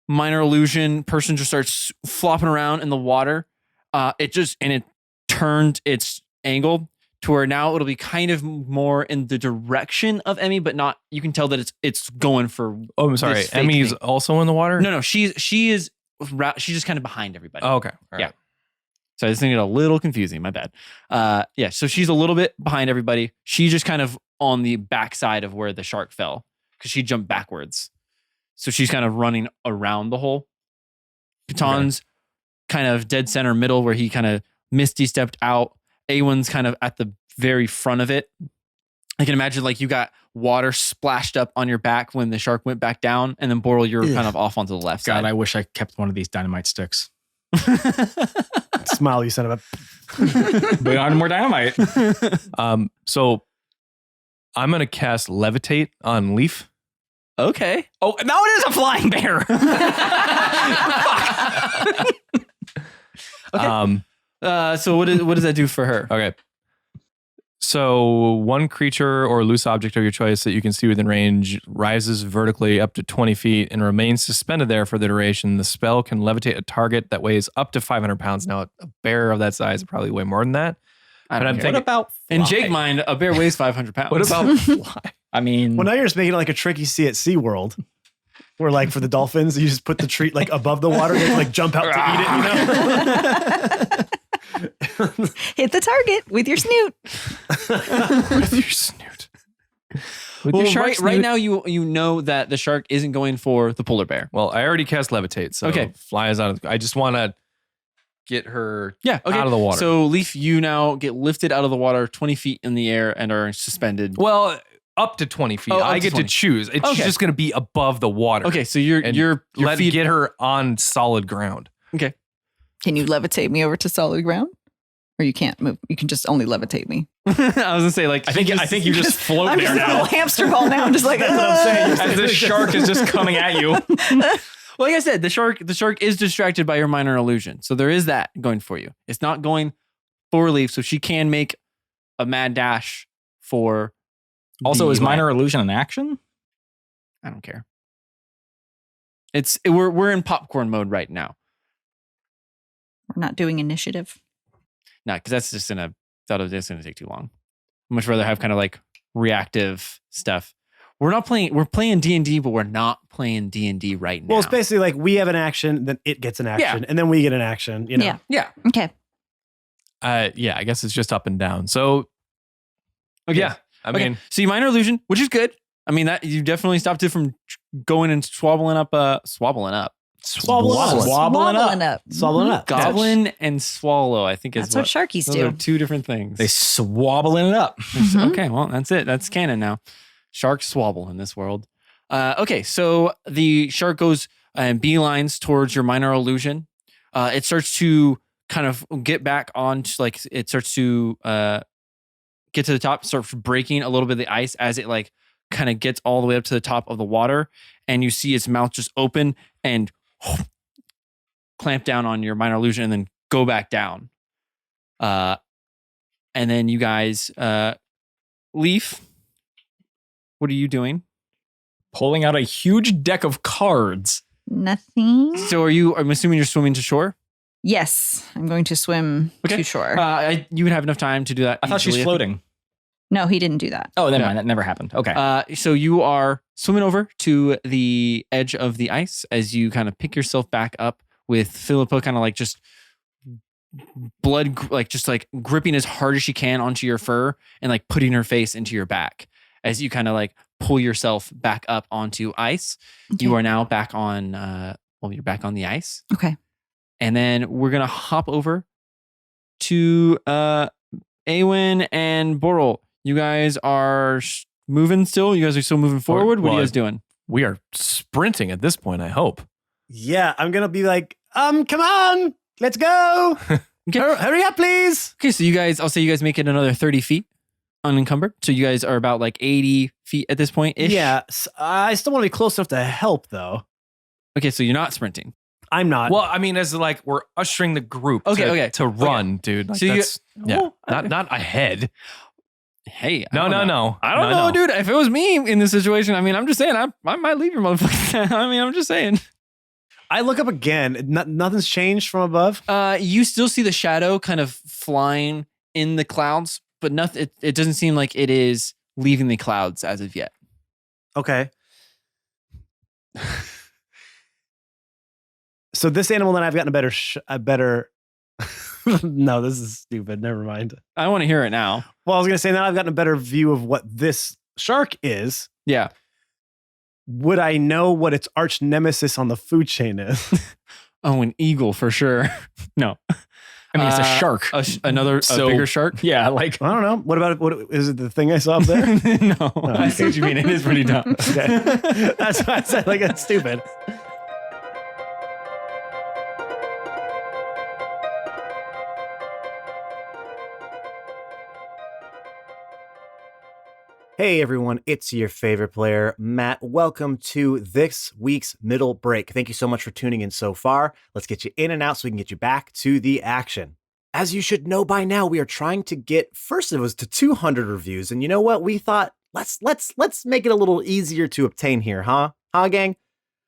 minor illusion person just starts flopping around in the water. It turned its angle to where now it'll be kind of more in the direction of Emmy, but not. You can tell that it's going for. Oh, I'm sorry. this fake Emmy's thing. also in the water. No, she's just kind of behind everybody. Oh, okay. All right. Yeah. So this thing got a little confusing. My bad. Yeah. So she's a little bit behind everybody. She's just kind of on the backside of where the shark fell because she jumped backwards. So she's kind of running around the hole. Katan's kind of dead center middle where he kind of misty stepped out. A1's kind of at the very front of it. I can imagine like you got water splashed up on your back when the shark went back down, and then Boral, you're kind of off onto the left God, side. I wish I kept one of these dynamite sticks. Smile, you son of But on more dynamite. So I'm gonna cast Levitate on Leaf. Okay. Oh, now it is a flying bear. So what does that do for her? Okay. So one creature or loose object of your choice that you can see within range rises vertically up to 20 feet and remains suspended there for the duration. The spell can levitate a target that weighs up to 500 pounds. Now, a bear of that size would probably weigh more than that. I But don't I'm care. thinking, What about In fly? Jake mind, a bear weighs 500 pounds. what about fly? I mean, Well, now you're just making it like a trick you see at SeaWorld. Where like for the dolphins, you just put the treat like above the water, they like jump out to eat it, you know? Hit the target with your snoot. With your snoot. With Well, your shark right snoot. now you know that the shark isn't going for the polar bear. Well, I already cast Levitate, so Okay. fly is out of. I just want to get her Yeah, okay. out of the water. So Leaf, you now get lifted out of the water 20 feet in the air and are suspended. well, up to 20 feet. Oh, up I to get 20. to choose. It's Okay. just going to be above the water. Okay, so your Let feet. get her on solid ground. Okay. Can you levitate me over to solid ground? Or you can't move. You can just only levitate me. I was gonna say like I think you just float I'm there just a little now. hamster ball now. I'm just like, That's what I'm saying. As this shark is just coming at you. Well, like I said, the shark is distracted by your minor illusion. So there is that going for you. It's not going for Leaf, so she can make a mad dash for. Also, the is minor land. illusion an action? I don't care. We're in popcorn mode right now. We're not doing initiative. No, because that's just that's gonna take too long. I'd much rather have kind of like reactive stuff. We're playing D&D, but we're not playing D&D right now. Well, it's basically like we have an action, then it gets an action, and then we get an action. You know? Yeah. Yeah. Okay. Yeah, I guess it's just up and down. So, Okay. yeah, I Okay. mean, So you minor illusion, which is good. I mean, that you definitely stopped it from going and swobbling up. Swobbling up. Wobbling up. Swobbling up. Goblin and swallow, I think is That's what sharkies those do. are two different things. They swobbling it up. Mhm. Okay, well, that's it. That's canon now. Sharks swabble in this world. Okay, so the shark goes and beelines towards your minor illusion. It starts to kind of get back on, like it starts to get to the top, starts breaking a little bit of the ice as it like kind of gets all the way up to the top of the water, and you see its mouth just open and clamp down on your minor illusion and then go back down. And then you guys, Leaf, what are you doing? Pulling out a huge deck of cards. Nothing. So I'm assuming you're swimming to shore? Yes, I'm going to swim Okay. to shore. You would have enough time to do that. I thought she was easily. floating. No, he didn't do that. Oh, never Yeah. mind. That never happened. Okay. So you are swimming over to the edge of the ice as you kind of pick yourself back up with Philippa kind of like just just like gripping as hard as she can onto your fur and like putting her face into your back as you kind of like pull yourself back up onto ice. Okay. You are now back on, you're back on the ice. Okay. And then we're going to hop over to Awen and Boral. You guys are moving still? You guys are still moving forward? What are you guys doing? we are sprinting at this point, I hope. Yeah, I'm gonna be like, come on, let's go. Hurry up, please. Okay, so I'll say you guys make it another 30 feet unencumbered. So you guys are about like 80 feet at this point ish. Yeah, I still want to be close enough to help, though. Okay, so you're not sprinting. I'm not. Well, I mean, as like we're ushering the group to run, dude. Like So you- that's, not ahead. Hey, No. I don't know, dude. If it was me in this situation, I mean, I'm just saying, I might leave your motherfucker. I mean, I'm just saying. I look up again. Nothing's changed from above. You still see the shadow kind of flying in the clouds, but nothing. It doesn't seem like it is leaving the clouds as of yet. Okay. So this animal, then I've gotten a better. No, this is stupid. Never mind. I want to hear it now. Well, I was gonna say now I've gotten a better view of what this shark is. Yeah. Would I know what its arch nemesis on the food chain is? Oh, an eagle for sure. No. I mean, it's a shark. Another So- a bigger shark. Yeah, like I don't know. What about it? What is it? The thing I saw up there? No, I see what you mean. It is pretty dumb. Okay. That's why I said like it's stupid. Hey everyone, it's your favorite player, Matt. Welcome to this week's Middle Break. Thank you so much for tuning in so far. Let's get you in and out so we can get you back to the action. As you should know by now, we are trying to get, first it was to 200 reviews, and you know what? We thought, let's make it a little easier to obtain here, huh? Huh, gang?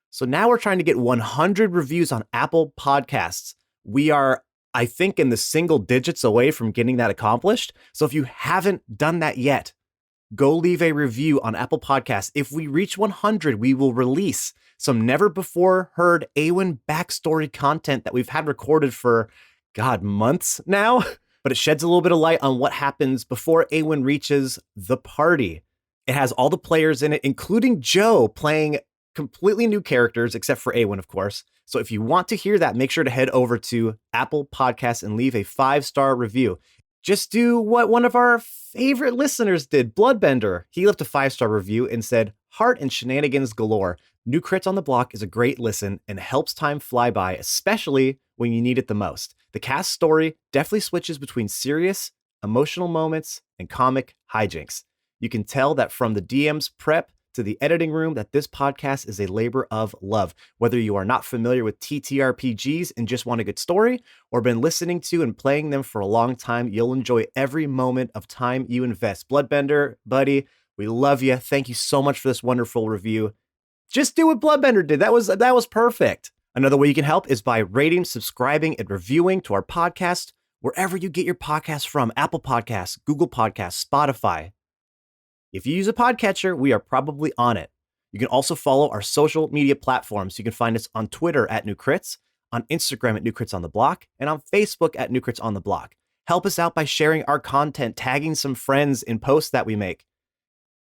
So now we're trying to get 100 reviews on Apple Podcasts. We are, I think, in the single digits away from getting that accomplished. So if you haven't done that yet, go leave a review on Apple Podcasts. If we reach 100, we will release some never before heard Awen backstory content that we've had recorded for, God, months now. But it sheds a little bit of light on what happens before Awen reaches the party. It has all the players in it, including Joe playing completely new characters, except for Awen, of course. So if you want to hear that, make sure to head over to Apple Podcasts and leave a 5-star review. Just do what one of our favorite listeners did, Bloodbender. He left a 5-star review and said, "Heart and shenanigans galore. New Crits on the Block is a great listen and helps time fly by, especially when you need it the most. The cast story definitely switches between serious, emotional moments and comic hijinks. You can tell that from the DM's prep to the editing room that this podcast is a labor of love. Whether you are not familiar with TTRPGs and just want a good story, or been listening to and playing them for a long time, you'll enjoy every moment of time you invest." Bloodbender, buddy, we love you. Thank you so much for this wonderful review. Just do what Bloodbender did. That was perfect. Another way you can help is by rating, subscribing, and reviewing to our podcast wherever you get your podcasts from, Apple Podcasts, Google Podcasts, Spotify. If you use a podcatcher, we are probably on it. You can also follow our social media platforms. You can find us on Twitter at New Crits, on Instagram at New Crits on the Block, and on Facebook at New Crits on the Block. Help us out by sharing our content, tagging some friends in posts that we make.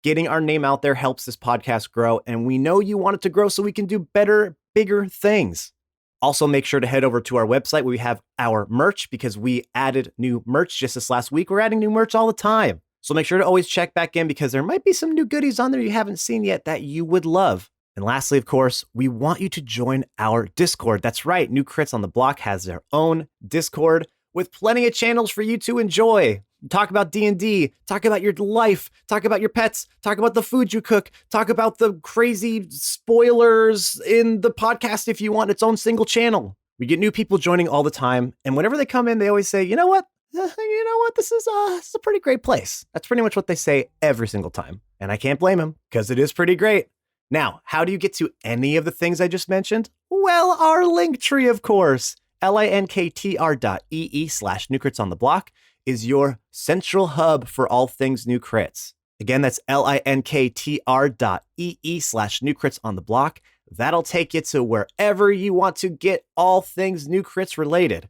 Getting our name out there helps this podcast grow, and we know you want it to grow so we can do better, bigger things. Also, make sure to head over to our website where we have our merch because we added new merch just this last week. We're adding new merch all the time. So make sure to always check back in because there might be some new goodies on there you haven't seen yet that you would love. And lastly, of course, we want you to join our Discord. That's right. New Crits on the Block has their own Discord with plenty of channels for you to enjoy. Talk about D&D, talk about your life, talk about your pets, talk about the food you cook, talk about the crazy spoilers in the podcast if you want its own single channel. We get new people joining all the time. And whenever they come in, they always say, you know what? This is a pretty great place. That's pretty much what they say every single time. And I can't blame them because it is pretty great. Now, how do you get to any of the things I just mentioned? Well, our link tree, of course. linktr.ee/New Crits on the Block is your central hub for all things New Crits. Again, that's linktr.ee/New Crits on the Block. That'll take you to wherever you want to get all things New Crits related.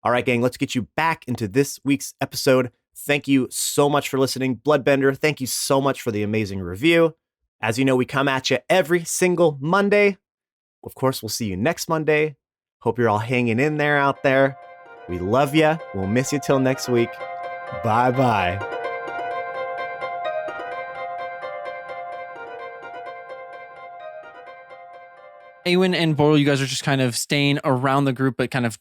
All right, gang, let's get you back into this week's episode. Thank you so much for listening. Bloodbender, thank you so much for the amazing review. As you know, we come at you every single Monday. Of course, we'll see you next Monday. Hope you're all hanging in there out there. We love you. We'll miss you till next week. Bye-bye. Awen and Boral, you guys are just kind of staying around the group, but kind of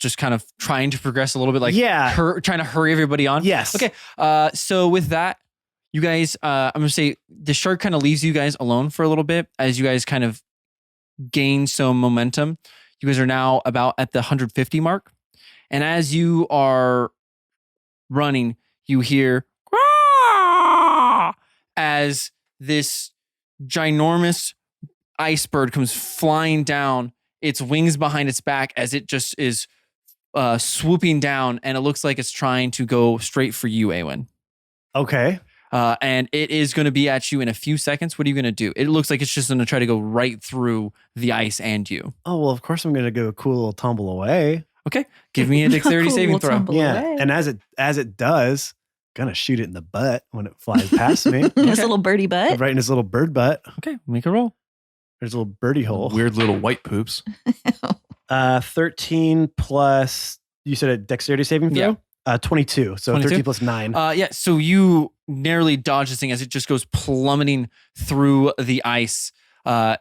trying to progress a little bit, like trying to hurry everybody on. Yes. Okay. So with that, you guys, I'm gonna say the shark kind of leaves you guys alone for a little bit as you guys kind of gain some momentum. You guys are now about at the 150 mark, and as you are running, you hear as this ginormous ice bird comes flying down, its wings behind its back as it just is swooping down, and it looks like it's trying to go straight for you, Awen. Okay. And it is going to be at you in a few seconds. What are you going to do? It looks like it's just going to try to go right through the ice and you. Oh, well, of course I'm going to go a cool little tumble away. Okay. Give me a dexterity Cool saving throw. tumble Yeah. away. And as it does, gonna shoot it in the butt when it flies past me. This little birdie butt. Right in his little bird butt. Okay. Make a roll. There's a little birdie hole. Weird little white poops. 13 plus, you said a dexterity saving throw? Yeah. 22. So 22? 13 plus 9. Yeah. So you narrowly dodge this thing as it just goes plummeting through the ice.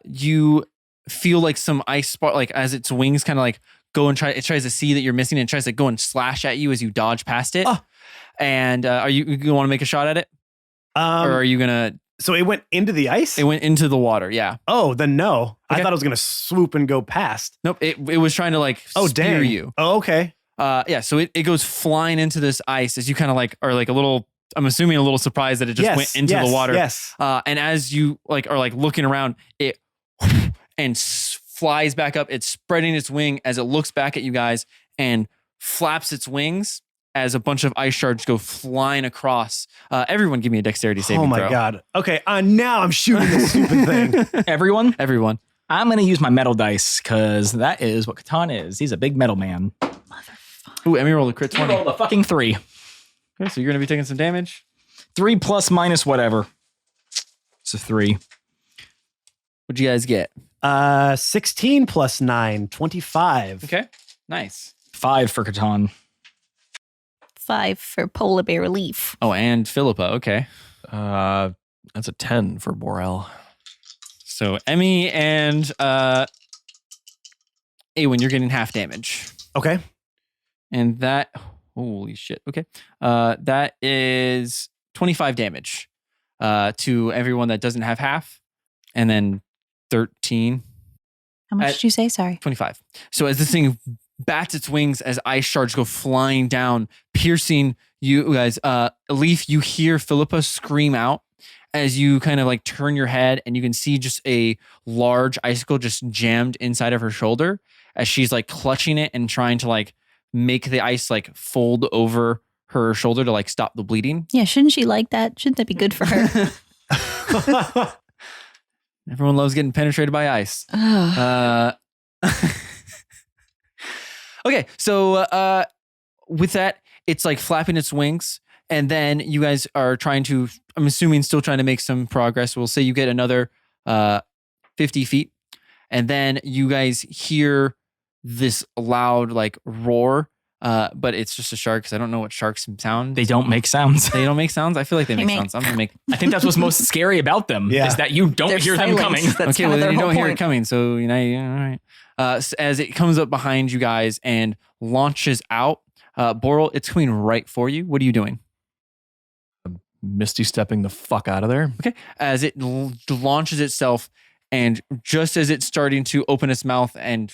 You feel like some ice spark, like as its wings kind of like go and it tries to see that you're missing and tries to go and slash at you as you dodge past it. Oh. And are you want to make a shot at it? Or are you going to? So it went into the ice? It went into the water. Yeah. Oh, then no. Okay. I thought it was going to swoop and go past. Nope. It was trying to like Oh, spear dang. you. Oh, okay. Yeah. So it goes flying into this ice as you kind of like are like a little, I'm assuming a little surprised that it just went into the water. Yes. And as you are looking around, it and flies back up. It's spreading its wing as it looks back at you guys and flaps its wings as a bunch of ice shards go flying across. Everyone give me a dexterity saving throw. Oh my God. Okay. Now I'm shooting this stupid thing. Everyone, Everyone. I'm going to use my metal dice because that is what Catan is. He's a big metal man. Ooh, Emmy rolled a crit 20. Roll a fucking 3. Okay, so you're going to be taking some damage. 3 plus minus whatever. It's a 3. What'd you guys get? 16 plus 9, 25. Okay, nice. 5 for Catan. 5 for polar bear relief. Oh, and Philippa. Okay. That's a 10 for Borel. So Emmy and Awen, you're getting half damage. Okay. And that, holy shit. Okay. That is 25 damage to everyone that doesn't have half. And then 13, How much did you say? Sorry. 25. So as this thing bats its wings as ice shards go flying down, piercing you guys, Leaf, you hear Philippa scream out as you kind of like turn your head and you can see just a large icicle just jammed inside of her shoulder as she's like clutching it and trying to like make the ice like fold over her shoulder to like stop the bleeding. Yeah, shouldn't she like that? Shouldn't that be good for her? Everyone loves getting penetrated by ice. Okay, so with that, it's like flapping its wings, and then you guys are trying to, I'm assuming, still trying to make some progress. We'll say you get another 50 feet, and then you guys hear this loud like roar, but it's just a shark because I don't know what sharks sound. They don't make sounds. They don't make sounds? I feel like they make sounds. I'm going to make... I think that's what's most scary about them is that you don't They're hear them silent. coming. That's Okay, kind well, of their then you whole don't hear it point. coming. So, you know, all right. As it comes up behind you guys and launches out, Boral, it's coming right for you. What are you doing? Misty stepping the fuck out of there. Okay. As it launches itself, and just as it's starting to open its mouth and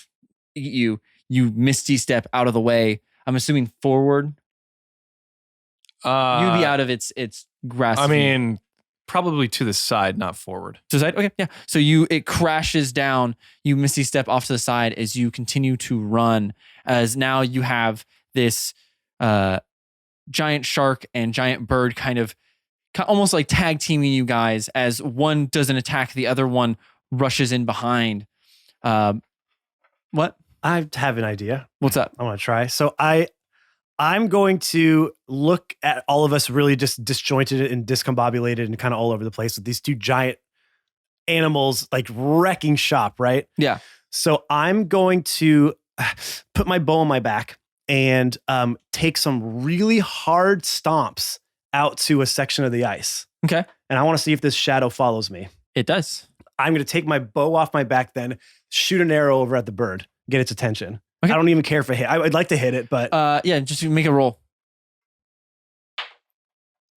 eat you, you misty step out of the way. I'm assuming forward. You'd be out of its grasp. I mean, probably to the side, not forward. To the side? Okay, yeah. So it crashes down. You misty step off to the side as you continue to run, as now you have this giant shark and giant bird kind of almost like tag teaming you guys, as one doesn't attack, the other one rushes in behind. What? I have an idea. What's up? I want to try. So I'm going to look at all of us really just disjointed and discombobulated and kind of all over the place with these two giant animals like wrecking shop, right? Yeah. So I'm going to put my bow on my back and take some really hard stomps out to a section of the ice. Okay. And I want to see if this shadow follows me. It does. I'm going to take my bow off my back, then shoot an arrow over at the bird, get its attention. Okay. I don't even care if it hit. I'd like to hit it, but Yeah, just make a roll.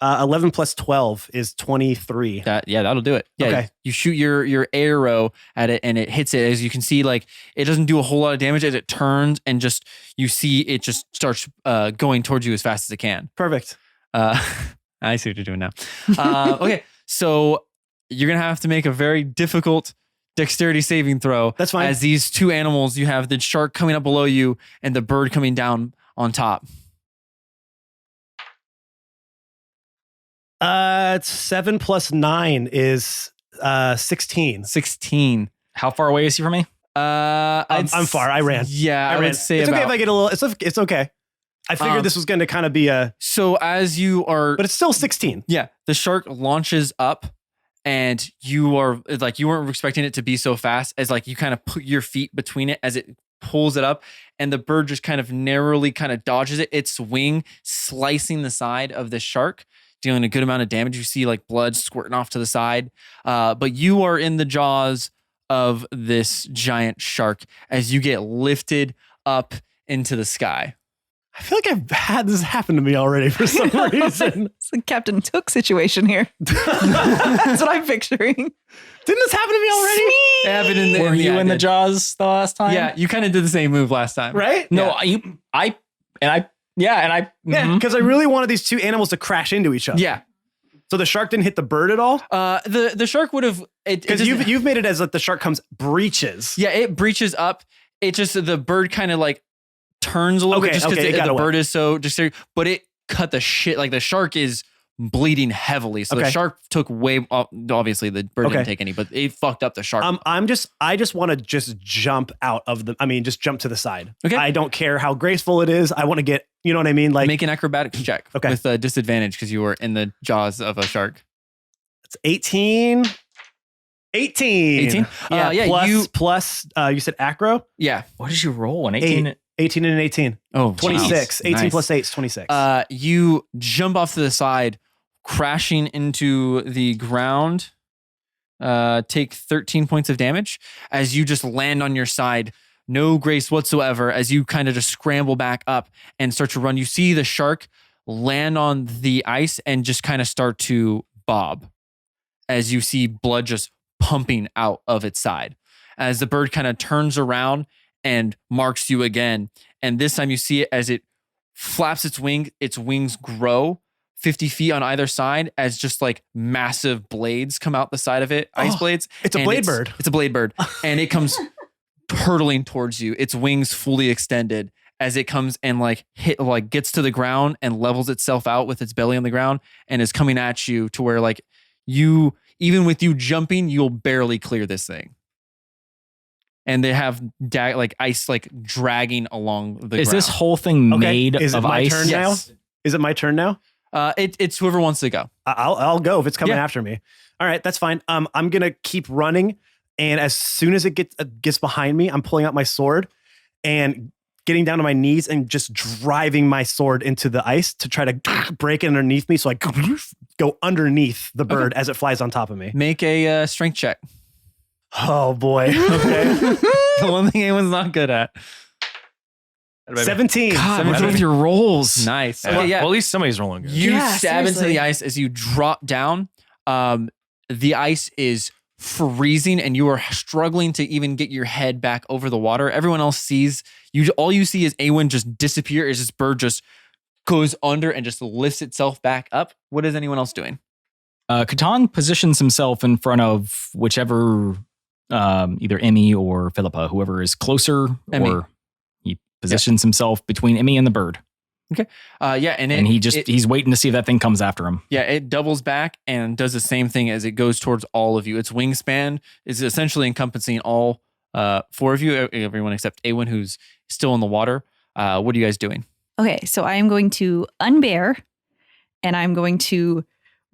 11 plus 12 is 23. That'll do it. Yeah. Okay. You shoot your arrow at it and it hits it. As you can see, like it doesn't do a whole lot of damage as it turns, and just you see it just starts going towards you as fast as it can. Perfect. I see what you're doing now. Okay, so you're gonna have to make a very difficult dexterity saving throw. That's fine. As these two animals, you have the shark coming up below you and the bird coming down on top. It's 7 plus 9 is 16. 16. How far away is he from me? I'm far. I ran. Yeah, I ran. would say it's okay about, if I get a little. It's okay. I figured this was going to kind of be a. So as you are, But it's still 16. yeah, the shark launches up, and you are like, you weren't expecting it to be so fast, as like you kind of put your feet between it as it pulls it up, and the bird just kind of narrowly kind of dodges it, its wing slicing the side of the shark, dealing a good amount of damage. You see like blood squirting off to the side, but you are in the jaws of this giant shark as you get lifted up into the sky. I feel like I've had this happen to me already for some reason. It's a Captain Took situation here. That's what I'm picturing. Didn't this happen to me already? It happened in the, Were you yeah, in it the did. jaws the last time? Yeah, you kind of did the same move last time. Right? No, Yeah. Yeah, Yeah, because I really wanted these two animals to crash into each other. Yeah. So the shark didn't hit the bird at all? The shark would have, Because you've made it as like the shark comes breaches. yeah, it breaches up. It just, the bird kind of like turns a little bit just because it got the away. bird is so just, but it cut the shit. Like the shark is bleeding heavily. So the Okay. shark took way, obviously the bird Okay. didn't take any, but it fucked up the shark. I just want to just jump out of just jump to the side. Okay. I don't care how graceful it is. I want to get, you know what I mean? Like Make an acrobatics check Okay. with a disadvantage because you were in the jaws of a shark. it's 18. 18? Yeah, plus, you said acro? Yeah. What did you roll? An 18? 18 and 18. Oh, 26. 18 Nice. plus 8 is 26. You jump off to the side, crashing into the ground. Take 13 points of damage as you just land on your side. No grace whatsoever as you kind of just scramble back up and start to run. You see the shark land on the ice and just kind of start to bob as you see blood just pumping out of its side. As the bird kind of turns around and marks you again. And this time you see it as it flaps its wings grow 50 feet on either side as just like massive blades come out the side of it, ice blades. it's a And blade bird. It's a blade bird. And it comes hurtling towards you, its wings fully extended as it comes and gets to the ground and levels itself out with its belly on the ground and is coming at you to where even with you jumping, you'll barely clear this thing. And they have ice dragging along the ground. Is this whole thing made Is it of my ice? turn now? Is it my turn now? It's whoever wants to go. I'll go if it's coming Yeah. after me. All right, that's fine. I'm gonna keep running, and as soon as it gets behind me, I'm pulling out my sword and getting down to my knees and just driving my sword into the ice to try to break it underneath me. So I go underneath the bird as it flies on top of me. Make a strength check. Oh boy. Okay. The one thing anyone's not good at. 17. God, what's with your rolls? Nice. Well, Okay, yeah. well, at least somebody's rolling good. You Yeah, stab into seriously. the ice as you drop down. The ice is freezing and you are struggling to even get your head back over the water. Everyone else sees you. All you see is Awen just disappear as this bird just goes under and just lifts itself back up. What is anyone else doing? Catan positions himself in front of whichever, either Emmy or Philippa, whoever is closer, Emmy. or he positions himself between Emmy and the bird. And He's waiting to see if that thing comes after him. Yeah, it doubles back and does the same thing as it goes towards all of you. Its wingspan is essentially encompassing all four of you, everyone except Awen, who's still in the water. What are you guys doing? Okay, so I am going to unbear and I'm going to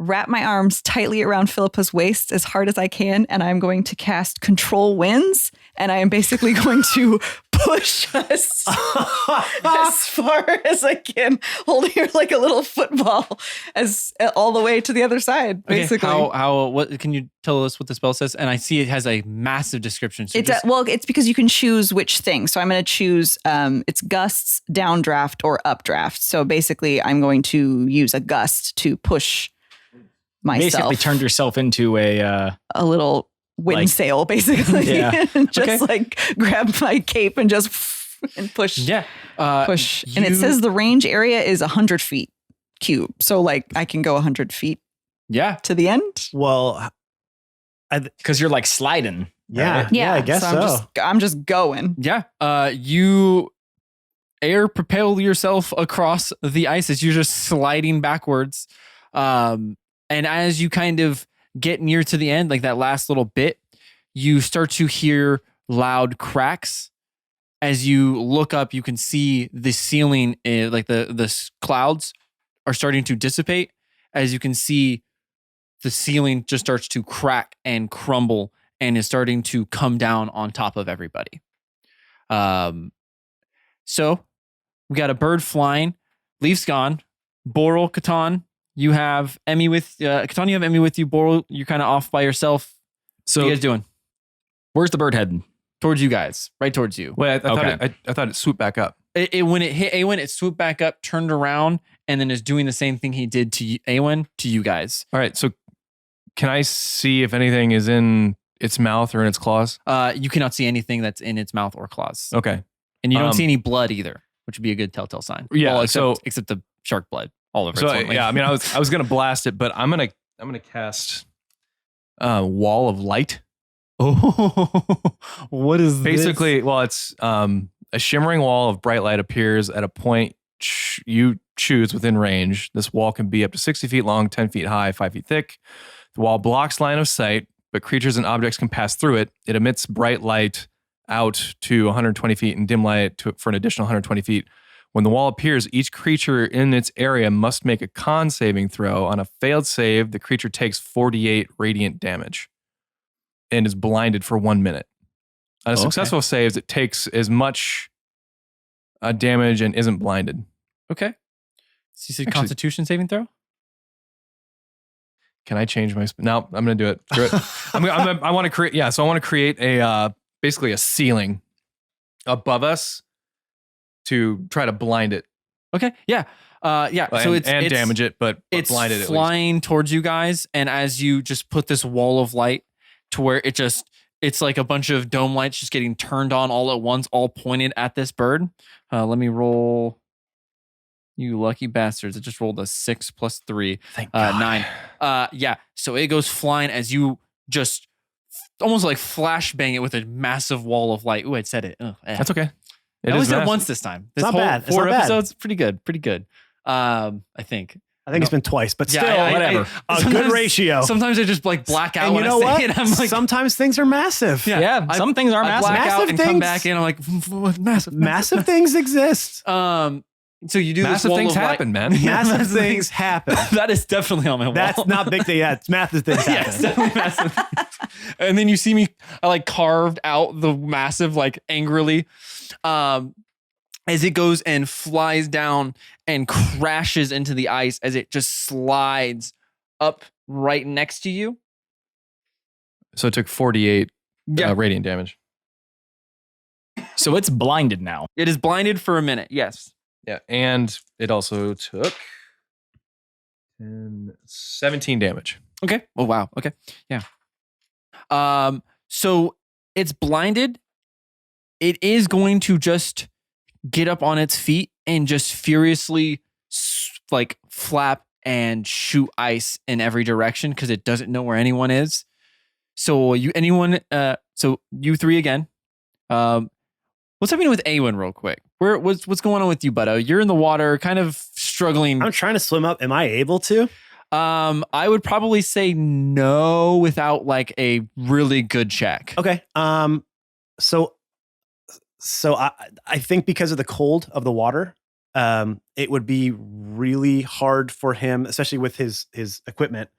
wrap my arms tightly around Philippa's waist as hard as I can. And I'm going to cast Control Winds. And I am basically going to push us as far as I can, holding her like a little football all the way to the other side, basically. Okay, what can you tell us what the spell says? And I see it has a massive description. So It's because you can choose which thing. So I'm going to choose it's gusts, downdraft, or updraft. So basically, I'm going to use a gust to push myself. Basically turned yourself into a little wind sail, basically. Yeah. And just grab my cape and just and push. Yeah. Push. And it says the range area is 100 feet cube. So I can go 100 feet to the end. Well, because you're sliding. Yeah. Right? Yeah, I guess so. I'm just going. Yeah. You air propel yourself across the ice as you're just sliding backwards. And as you kind of get near to the end, that last little bit, you start to hear loud cracks. As you look up, you can see the ceiling, the clouds are starting to dissipate. As you can see, the ceiling just starts to crack and crumble and is starting to come down on top of everybody. So we got a bird flying, Leaf's gone, Boral, Catan. You have Emmy with Catan. You have Emmy with you. Boral, you're kind of off by yourself. So what are you guys doing? Where's the bird heading? Towards you guys, right towards you. Wait, I thought it swooped back up. When it hit Awen, it swooped back up, turned around, and then is doing the same thing he did to Awen to you guys. All right, so can I see if anything is in its mouth or in its claws? You cannot see anything that's in its mouth or claws. Okay, and you don't see any blood either, which would be a good telltale sign. Yeah, well, except the shark blood all over. So I mean, I was gonna blast it, but I'm gonna cast Wall of Light. Oh, what is basically? this? Well, it's a shimmering wall of bright light appears at a point you choose within range. This wall can be up to 60 feet long, 10 feet high, 5 feet thick. The wall blocks line of sight, but creatures and objects can pass through it. It emits bright light out to 120 feet and dim light for an additional 120 feet. When the wall appears, each creature in its area must make a con saving throw. On a failed save, the creature takes 48 radiant damage and is blinded for 1 minute. On a successful save, it takes as much damage and isn't blinded. Okay. So you said Constitution saving throw? Can I change my... No, I'm going to do it. Screw it. I want to create... Yeah, so I want to create basically a ceiling above us to try to blind it. Okay. Yeah. So it's damage it, but it's blind it. Flying towards you guys, and as you just put this wall of light to where it's like a bunch of dome lights just getting turned on all at once, all pointed at this bird. Let me roll. You lucky bastards! It just rolled a 6 + 3, Thank God. 9. So it goes flying as you just almost like flashbang it with a massive wall of light. Ooh, I said it. That's okay. It I only is said massive. once this time. This not whole bad. It's 4 not bad. episodes, pretty good. I think. I think it's been twice, but Yeah, still, whatever. a good sometimes- ratio. Sometimes I just like black out And you when know I what? say it. I'm like, Sometimes things are massive. Yeah, some things are I massive. black out Massive and come things- back in. I'm like, massive. Massive things exist. So you do this Massive wall things of light- happen, man. Massive things happen. That is definitely on my wall. That's not big thing. Yeah, it's massive things Yeah, it's happen. definitely massive. And then you see me, I like carved out the massive, like angrily, as it goes and flies down and crashes into the ice as it just slides up right next to you. So it took 48 Yeah, radiant damage. So it's blinded now. it is blinded for a minute. Yes. Yeah, and it also took 17 damage. Okay. Oh wow. Okay. Yeah. So it's blinded. It is going to just get up on its feet and just furiously like flap and shoot ice in every direction because it doesn't know where anyone is. So you three again. What's happening with Awen real quick? What's going on with you, Butto? You're in the water, kind of struggling. I'm trying to swim up. Am I able to? I would probably say no without like a really good check. Okay. So I think because of the cold of the water, it would be really hard for him, especially with his equipment.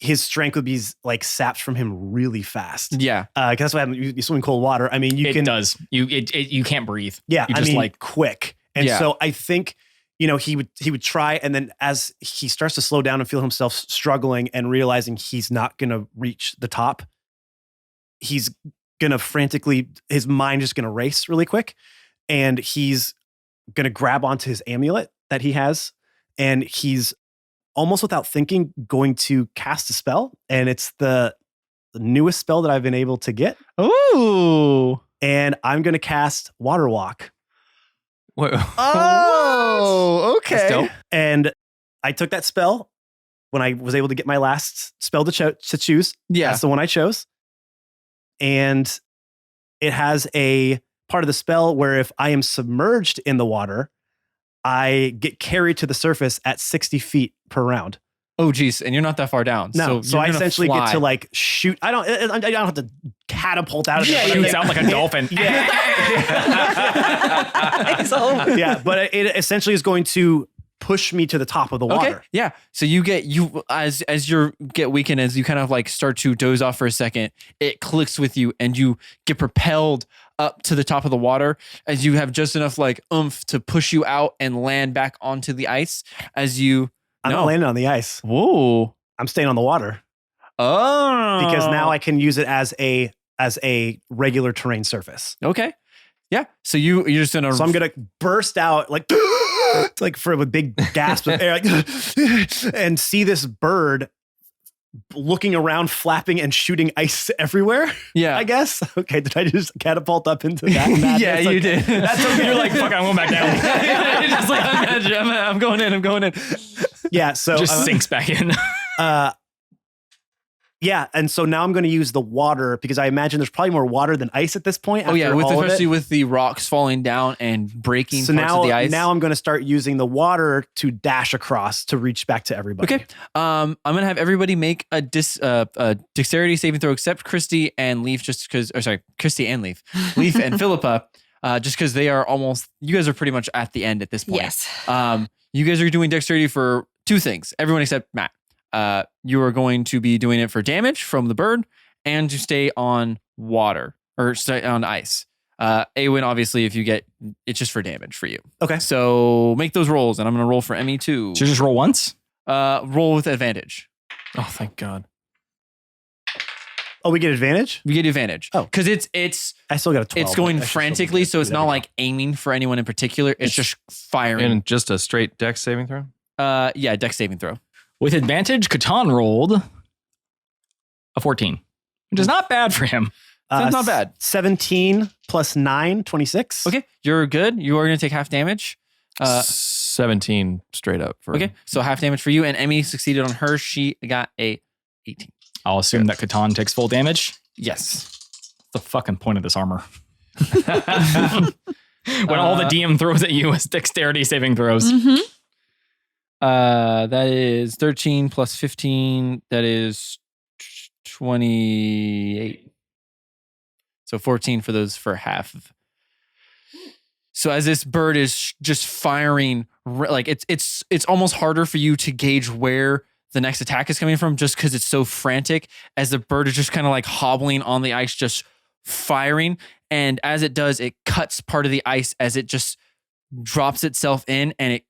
His strength would be like sapped from him really fast. Yeah. Because that's what happens. You swim in cold water. I mean, you It can. does. You can't breathe. Yeah. You I just mean, like quick. And Yeah. so I think, he would try. And then as he starts to slow down and feel himself struggling and realizing he's not going to reach the top, he's going to frantically, his mind is going to race really quick. And he's going to grab onto his amulet that he has. And he's almost without thinking going to cast a spell. And it's the newest spell that I've been able to get. Ooh. And I'm going to cast Water Walk. What? Oh, okay. That's dope. And I took that spell when I was able to get my last spell to choose. Yeah. That's the one I chose. And it has a part of the spell where if I am submerged in the water, I get carried to the surface at 60 feet per round. Oh, geez. And you're not that far down. No, so you're I gonna essentially fly. get to like shoot. I don't have to catapult out of yeah, it. you sound like a dolphin. Yeah, but it essentially is going to push me to the top of the water. Okay. Yeah. So you as you get weakened, as you kind of like start to doze off for a second, it clicks with you and you get propelled up to the top of the water as you have just enough like oomph to push you out and land back onto the ice as you. I'm not landing on the ice. Whoa. I'm staying on the water Oh. because now I can use it as a regular terrain surface. Okay. Yeah. So you're just gonna. So I'm gonna burst out like for a big gasp of air, like, and see this bird looking around, flapping and shooting ice everywhere. Yeah. I guess. Okay, did I just catapult up into that? madness? Yeah, you Okay. did. That's okay. You're like, fuck, I'm going back down. You're just like, I'm going in. Yeah. So Just sinks back in. Yeah, and so now I'm going to use the water because I imagine there's probably more water than ice at this point. Oh yeah, after all of it. especially with the rocks falling down and breaking So parts of the ice. now I'm going to start using the water to dash across to reach back to everybody. Okay. I'm gonna have everybody make a dexterity saving throw except Christy and Leaf, just because. Or sorry, Christy and Leaf, Leaf and Philippa, just because they are almost. You guys are pretty much at the end at this point. Yes. You guys are doing dexterity for two things. Everyone except Matt. You are going to be doing it for damage from the bird and to stay on water or stay on ice. Awen, obviously, if you get, it's just for damage for you. Okay. So make those rolls, and I'm going to roll for Emmy too. Should I just roll once? Roll with advantage. Oh, thank God. Oh, we get advantage? You get advantage. Oh. Because it's I still got a 12. it's going I should still be frantically, good. so it's There not we like aiming for anyone in particular. It's just firing. And just a straight dex saving throw? Yeah, dex saving throw. With advantage, Catan rolled a 14, which is not bad for him. That's not bad. 17 plus 9, 26. Okay, you're good. You are going to take half damage. 17 straight up. For Okay, so half damage for you, and Emmy succeeded on her. She got a 18. I'll assume that Catan takes full damage. Yes. What's the fucking point of this armor? When all the DM throws at you is dexterity saving throws. Mm-hmm. That is 13 plus 15. That is 28. So 14 for those for half. So as this bird is just firing, like it's almost harder for you to gauge where the next attack is coming from, just because it's so frantic. As the bird is just kind of like hobbling on the ice, just firing, and as it does, it cuts part of the ice as it just drops itself in, and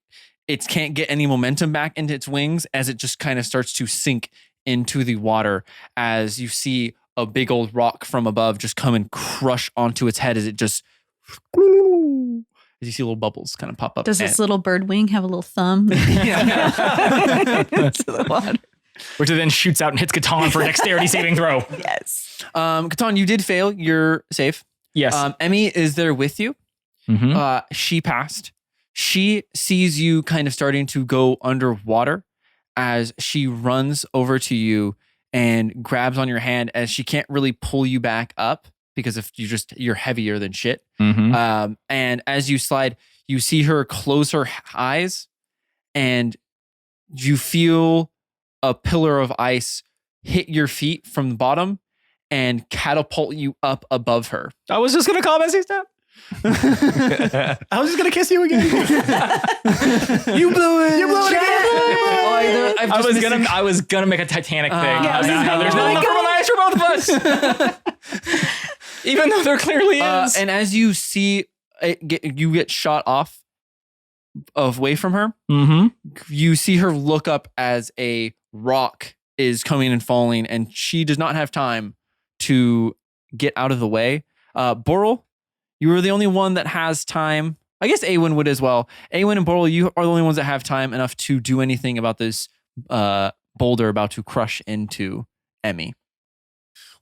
it can't get any momentum back into its wings as it just kind of starts to sink into the water. As you see a big old rock from above just come and crush onto its head as it just. As you see little bubbles kind of pop up. Does this little bird wing have a little thumb? Into the water. Which then shoots out and hits Catan for a dexterity saving throw. Yes. Catan, you did fail your save. Yes. Emmy is there with you. Mhm. She passed. She sees you kind of starting to go underwater as she runs over to you and grabs on your hand as she can't really pull you back up because if you're heavier than shit. Mhm. And as you slide, you see her close her eyes and you feel a pillar of ice hit your feet from the bottom and catapult you up above her. I was just going to call Messi Step. I was just gonna kiss you again. You blew it. You blew it again. I was gonna make a Titanic thing. Yeah, There's not enough room on ice for both of us. Even though there clearly is. And as you see you get shot off away from her, you see her look up as a rock is coming and falling, and she does not have time to get out of the way. Boral, you were the only one that has time. I guess Awen would as well. Awen and Boral, you are the only ones that have time enough to do anything about this boulder about to crush into Emmy.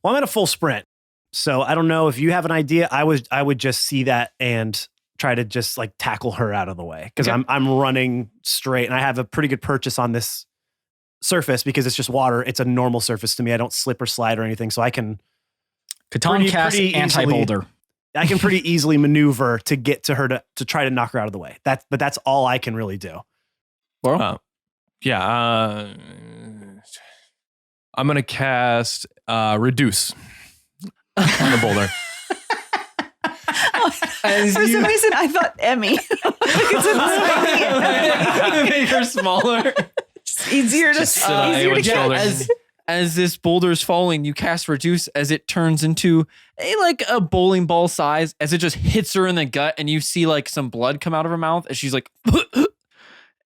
Well, I'm at a full sprint, so I don't know if you have an idea. I would just see that and try to just like tackle her out of the way because Okay. I'm running straight and I have a pretty good purchase on this surface because it's just water. It's a normal surface to me. I don't slip or slide or anything, so I can Catan cast pretty anti-boulder. I can pretty easily maneuver to get to her to try to knock her out of the way. But that's all I can really do. Boral? Yeah. I'm going to cast Reduce on the boulder. As For you- some reason, I thought Emmy. Make her smaller. It's easier to Just sit on easier to Awen's catch. shoulder. As this boulder is falling, you cast Reduce as it turns into a bowling ball size as it just hits her in the gut, and you see like some blood come out of her mouth as she's like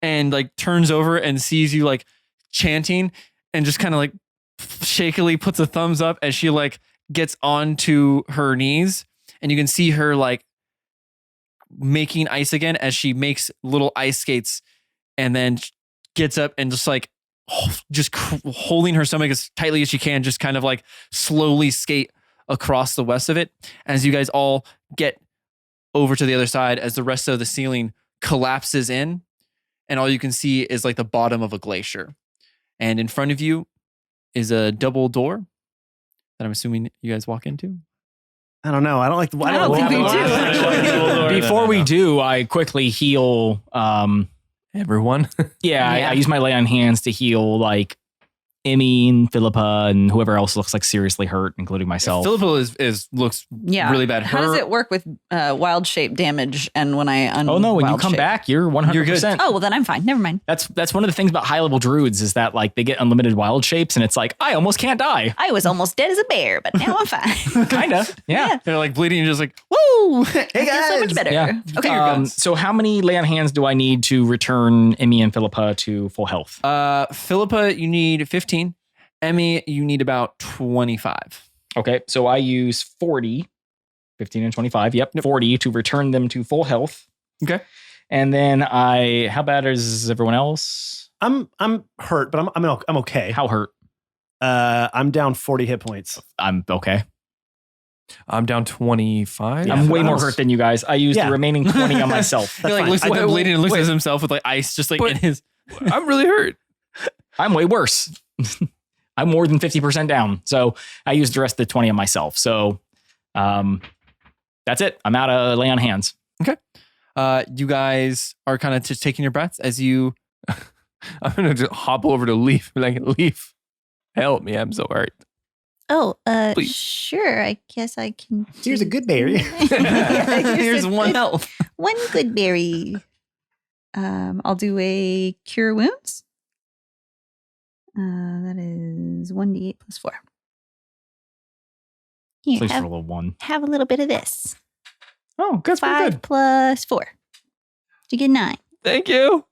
and like turns over and sees you like chanting and just kind of like shakily puts a thumbs up as she like gets onto her knees, and you can see her like making ice again as she makes little ice skates and then gets up and just like holding her stomach as tightly as she can, just kind of like slowly skate across the west of it as you guys all get over to the other side as the rest of the ceiling collapses in and all you can see is like the bottom of a glacier. And in front of you is a double door that I'm assuming you guys walk into. I don't know. I don't like the. I don't think we do. Before we do, I quickly heal. Everyone. I use my lay on hands to heal like Emmy and Philippa and whoever else looks like seriously hurt, including myself. Philippa looks really bad. How does it work with wild shape damage? And when I Oh no! When you come back, you're 100%. You're good. Oh well, then I'm fine. Never mind. That's one of the things about high level druids is that like they get unlimited wild shapes, and it's like I almost can't die. I was almost dead as a bear, but now I'm fine. Kinda, yeah. They're like bleeding and just like, woo! Hey I feel so much better. Yeah. Okay. So how many lay on hands do I need to return Emmy and Philippa to full health? Philippa, you need 15. Emmy, you need about 25. Okay, so I use 40, 15 and 25. Yep, 40 to return them to full health. Okay. And then how bad is everyone else? I'm hurt, but I'm okay. How hurt? I'm down 40 hit points. I'm okay. I'm down 25. Yeah, I'm but way I more was- hurt than you guys. I used Yeah. the remaining 20 on myself. He like fine. looks I at don't- him bleeding and looks at himself with like ice just like But- in his. I'm really hurt. I'm way worse. I'm more than 50% down. So I used the rest of the 20 on myself. So that's it. I'm out of lay on hands. You guys are kind of just taking your breaths as you. I'm gonna just hop over to Leaf. Like, Leaf, help me! I'm so hurt. Oh, Please. sure. I guess I can. Here's a do good berry. that. Here's one health. One good berry. I'll do a cure wounds. That is 1d8 plus 4. Here, Please have, roll a 1. have a little bit of this. Oh, that's pretty 5 good. plus 4. You get 9. Thank you.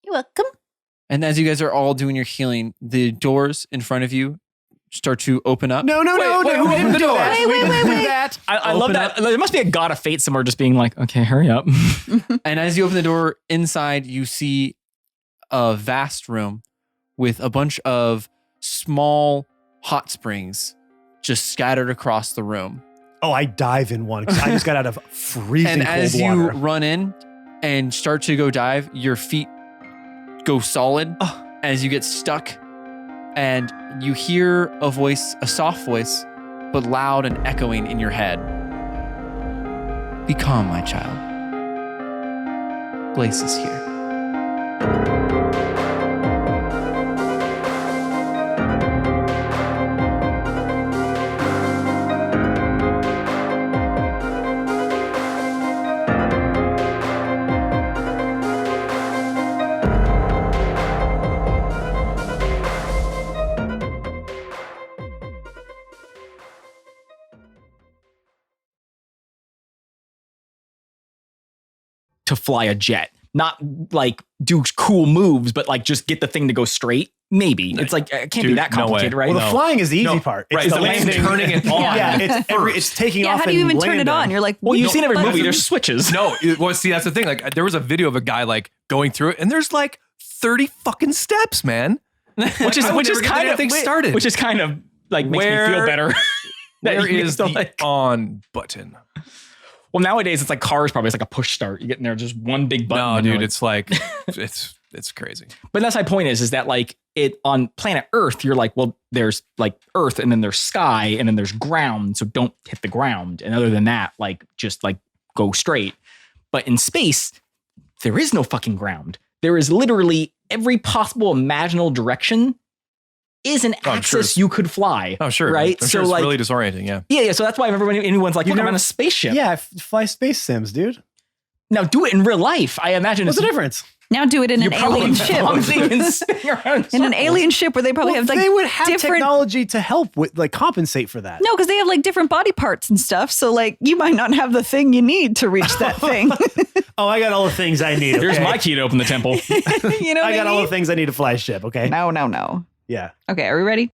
You're welcome. And as you guys are all doing your healing, the doors in front of you start to open up. No, who opened the door? Wait. I love Open that. There must be a god of fate somewhere just being like, okay, hurry up. And as you open the door inside, you see a vast room with a bunch of small hot springs just scattered across the room. Oh, I dive in one because I just got out of freezing And as cold you water. run in and start to go dive, your feet go solid as you get stuck. And you hear a voice, a soft voice, but loud and echoing in your head. Be calm, my child. Blaze is here. To fly a jet, not like do cool moves, but like just get the thing to go straight. Maybe it's like it can't be Dude, that no way. complicated, right? Well, the flying is the easy No, part. right, it's the landing. turning it on. Yeah, it's taking Yeah, off. how do you and even turn it landing. on? You're like, well, you've no, seen every but- movie. There's switches. No, well, see, that's the thing. Like, there was a video of a guy like going through it, and there's like 30 fucking steps, man. which is I would never get kind that of thing started. Which is kind of like makes me feel Where- better. that Where you is still the like- on button? Well, nowadays it's like cars. Probably it's like a push start. You get in there, just one big button. No, and you're dude, like- it's crazy. But that's my point is that like it on planet Earth, you're like, well, there's like Earth and then there's sky and then there's ground. So don't hit the ground. And other than that, like just like go straight. But in space, there is no fucking ground. There is literally every possible imaginable direction is an Oh, I'm sure axis it's- you could fly. Oh, sure. Right? I'm So, sure it's like- really disorienting. Yeah. Yeah. So that's why anyone's like, You look, I'm never- on a spaceship. Yeah, fly space sims, dude. Now do it in real life. I imagine What's the it's difference? Now do it in an alien ship. and spinning around In an circles. alien ship where they probably have like they would have different. technology to help with, like, compensate for that. No, because they have like different body parts and stuff. So like you might not have the thing you need to reach that thing. Oh, I got all the things I need. There's okay? my key to open the temple. You know I what got all mean? the things I need to fly a ship. Okay. No. Yeah. Okay, are we ready?